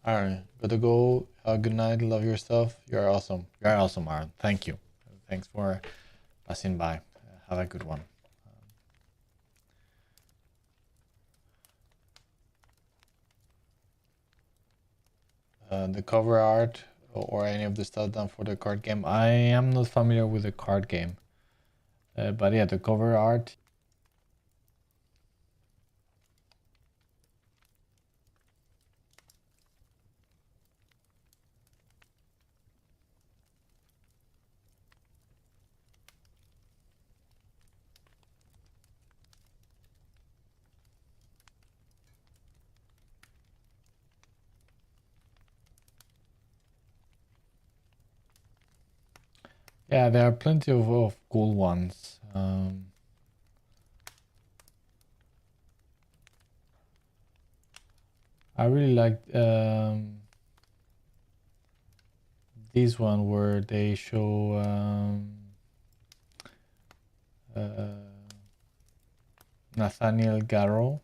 All right, gotta go. Good night. Love your stuff. You're awesome. You're awesome, Aaron. Thank you. Thanks for passing by. Have a good one. The cover art or any of the stuff done for the card game. I am not familiar with the card game, but yeah, the cover art. Yeah, there are plenty of cool ones. I really like this one where they show Nathaniel Garrow.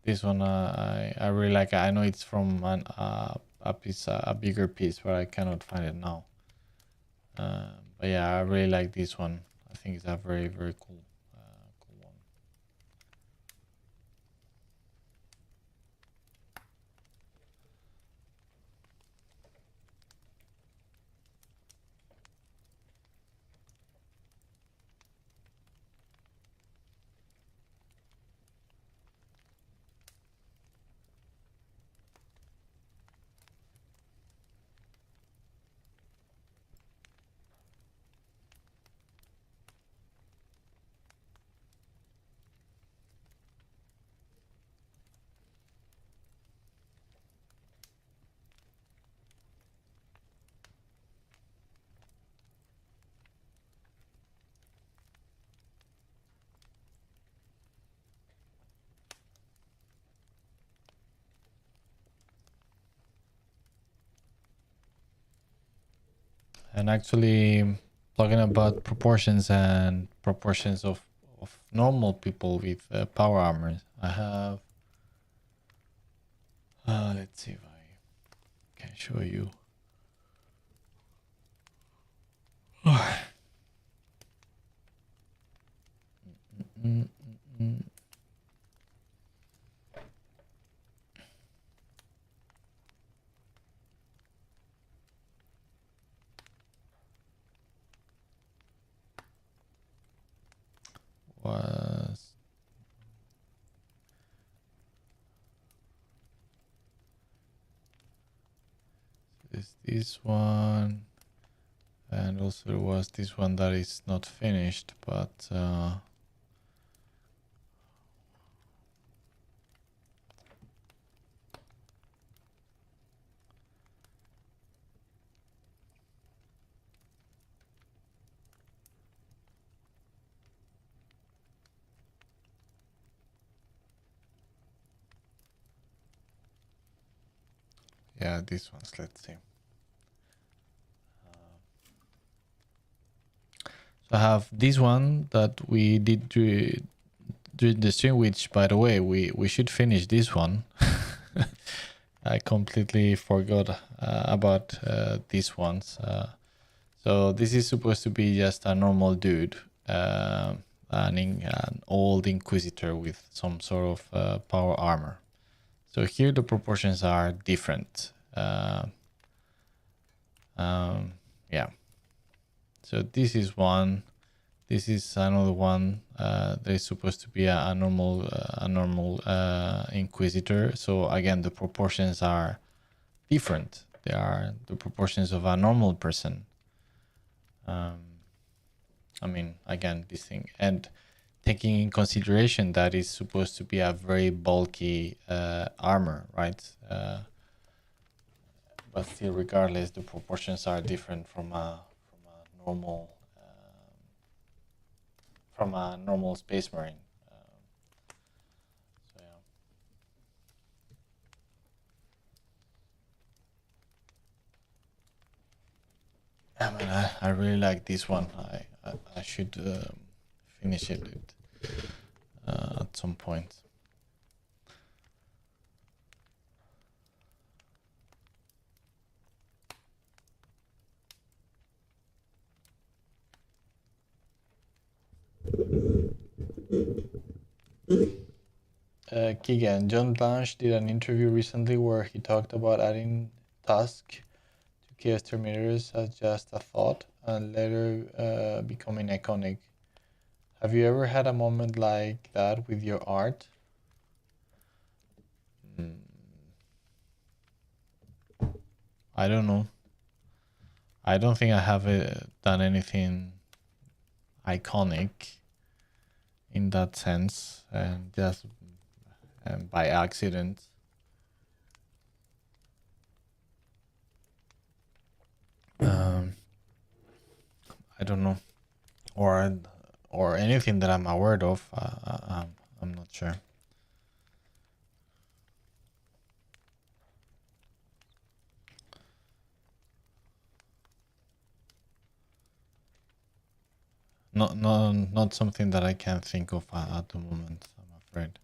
This one I really like. I know it's from a piece, a bigger piece, but I cannot find it now. But yeah, I really like this one. I think it's a very cool, cool one. And actually, talking about proportions and proportions of normal people with power armor, I have. Let's see if I can show you. Was this one, and also there was this one that is not finished, but yeah, these ones. Let's see. So I have this one that we did during the stream, which, by the way, we should finish this one. I completely forgot about these ones. So this is supposed to be just a normal dude, an old inquisitor with some sort of power armor. So here the proportions are different. Yeah. So this is one. This is another one. There's supposed to be a normal Inquisitor. So again, the proportions are different. They are the proportions of a normal person. I mean, again, this thing, and taking in consideration that it's supposed to be a very bulky armor, right? But still, regardless, the proportions are different from a normal Space Marine. So yeah. I mean, I really like this one. I should finish it at some point. Keegan, John Blanche did an interview recently where he talked about adding Tusk to Chaos Terminators as just a thought and later becoming iconic. Have you ever had a moment like that with your art? I don't know. I don't think I have done anything iconic in that sense, and just by accident. I don't know, or anything that I'm aware of. I'm not sure. Not something that I can think of at the moment, I'm afraid.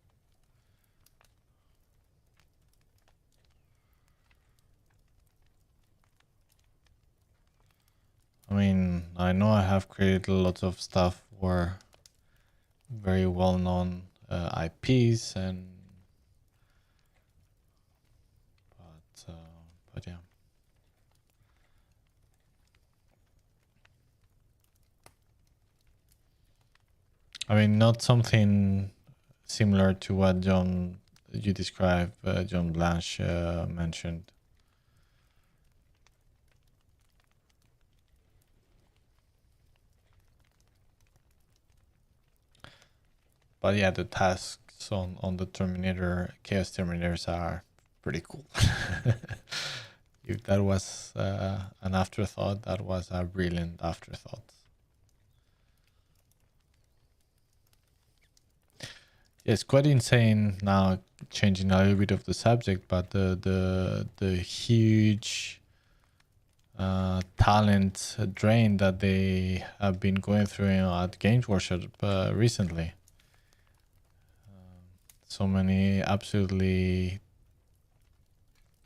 I mean, I know I have created lots of stuff for very well-known IPs, but yeah. I mean, not something similar to what you described, John Blanche mentioned. But yeah, the tasks on the Chaos Terminators are pretty cool. If that was an afterthought, that was a brilliant afterthought. It's quite insane now, changing a little bit of the subject, but the huge talent drain that they have been going through at Games Workshop recently. So many absolutely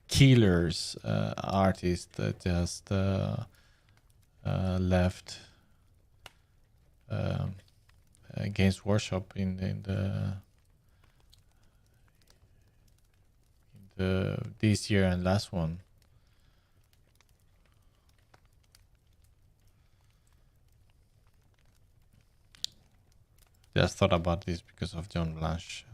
killers artists that just left Games Workshop in the this year and last one. Just thought about this because of John Blanche.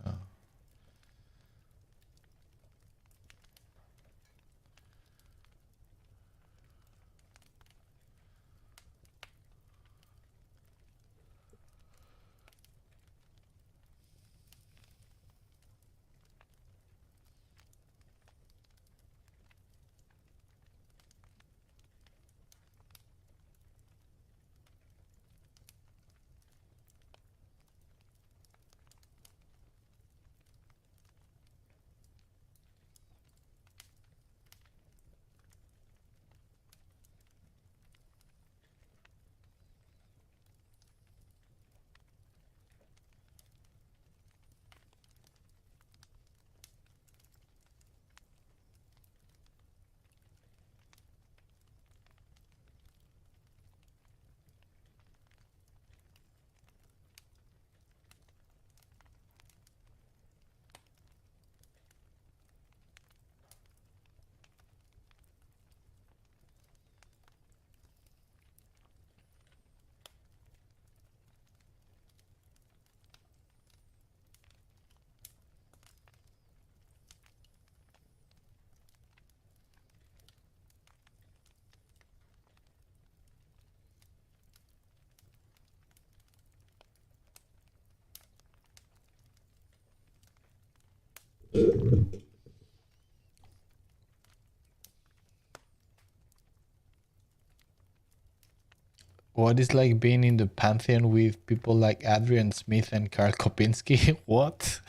What is like being in the pantheon with people like Adrian Smith and Karl Kopinski? What?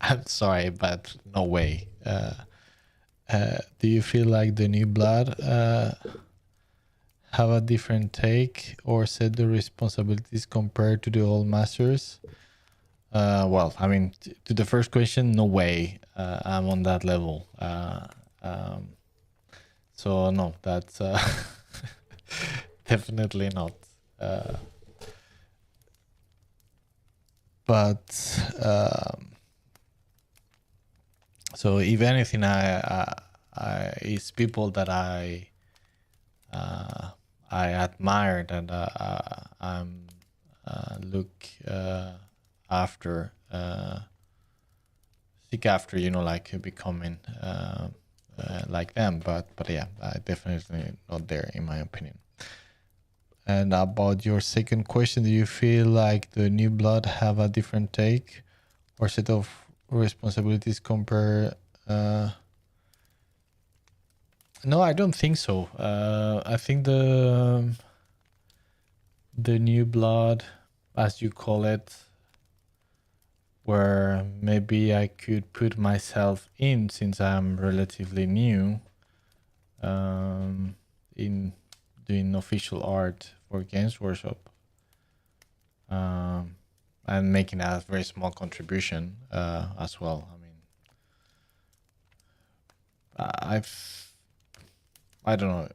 I'm sorry, but no way. Do you feel like the new blood have a different take or set the responsibilities compared to the old masters? Well, I mean, to the first question, no way. I'm on that level. Um, so no, that's definitely not. But so if anything, it's people that I admire, that I'm look after, seek after, you know, like becoming like them. But yeah, I definitely not there in my opinion. And about your second question, do you feel like the new blood have a different take or set of responsibilities compare? No, I don't think so. I think the new blood, as you call it, where maybe I could put myself in, since I'm relatively new, in doing official art for Games Workshop, and making a very small contribution as well. I mean, I don't know.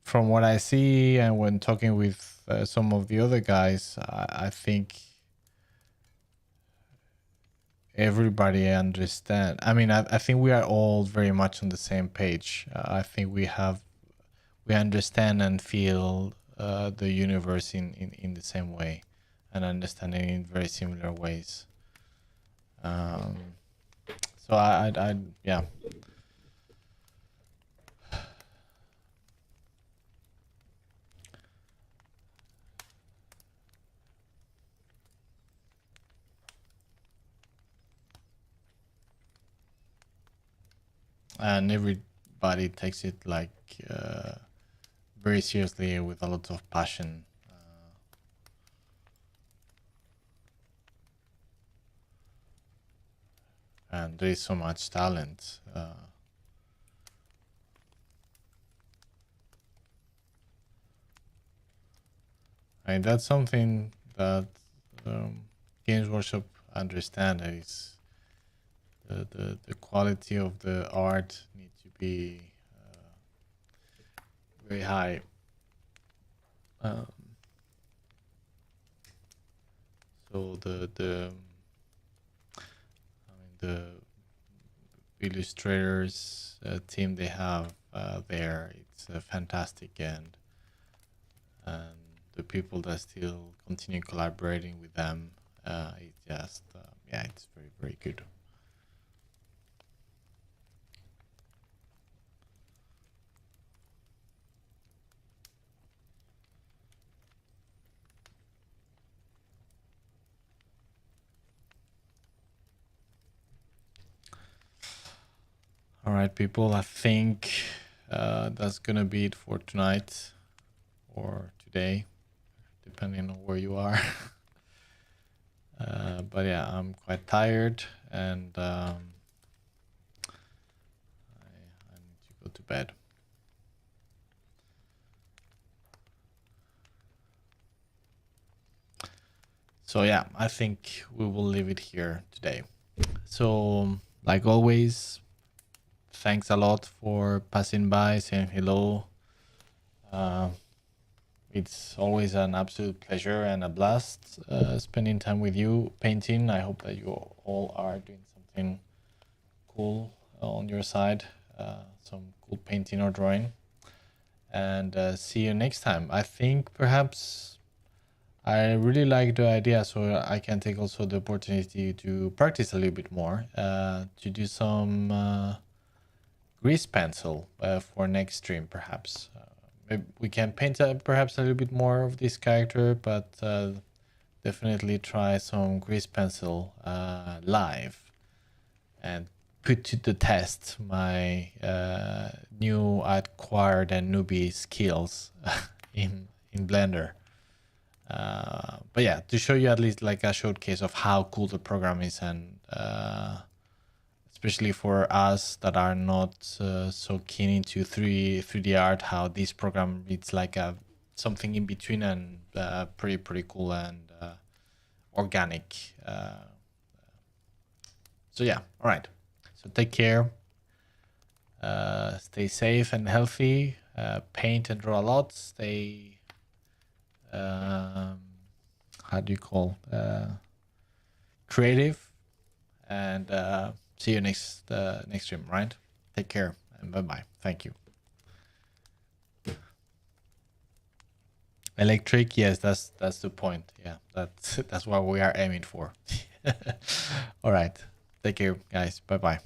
From what I see and when talking with some of the other guys, I think everybody understand. I mean, I think we are all very much on the same page. I think we understand and feel the universe in the same way, and understand it in very similar ways. So I yeah. And everybody takes it like very seriously, with a lot of passion. And there is so much talent. And that's something that Games Workshop understand, is the quality of the art need to be very high. So the illustrators team they have there, it's fantastic, and the people that still continue collaborating with them, it's just yeah, it's very, very good. All right, people, I think that's gonna be it for tonight or today, depending on where you are. But yeah, I'm quite tired, and I need to go to bed. So yeah, I think we will leave it here today. So like always, thanks a lot for passing by, saying hello. It's always an absolute pleasure and a blast spending time with you painting. I hope that you all are doing something cool on your side, some cool painting or drawing. And see you next time. I think perhaps I really like the idea, so I can take also the opportunity to practice a little bit more, to do some grease pencil for next stream, perhaps. Maybe we can paint perhaps a little bit more of this character, but the definitely try some grease pencil live and put to the test my new acquired and newbie skills in Blender. But yeah, to show you at least like a showcase of how cool the program is, and especially for us that are not so keen into 3D art, how this program, it's like a something in between, and pretty cool and organic. So yeah, all right. So take care. Stay safe and healthy. Paint and draw a lot. Stay. How do you call? Creative. And see you next stream. Right. Take care and bye bye. Thank you. Electric, yes, that's the point. Yeah, that's what we are aiming for. All right, take care, guys. Bye bye.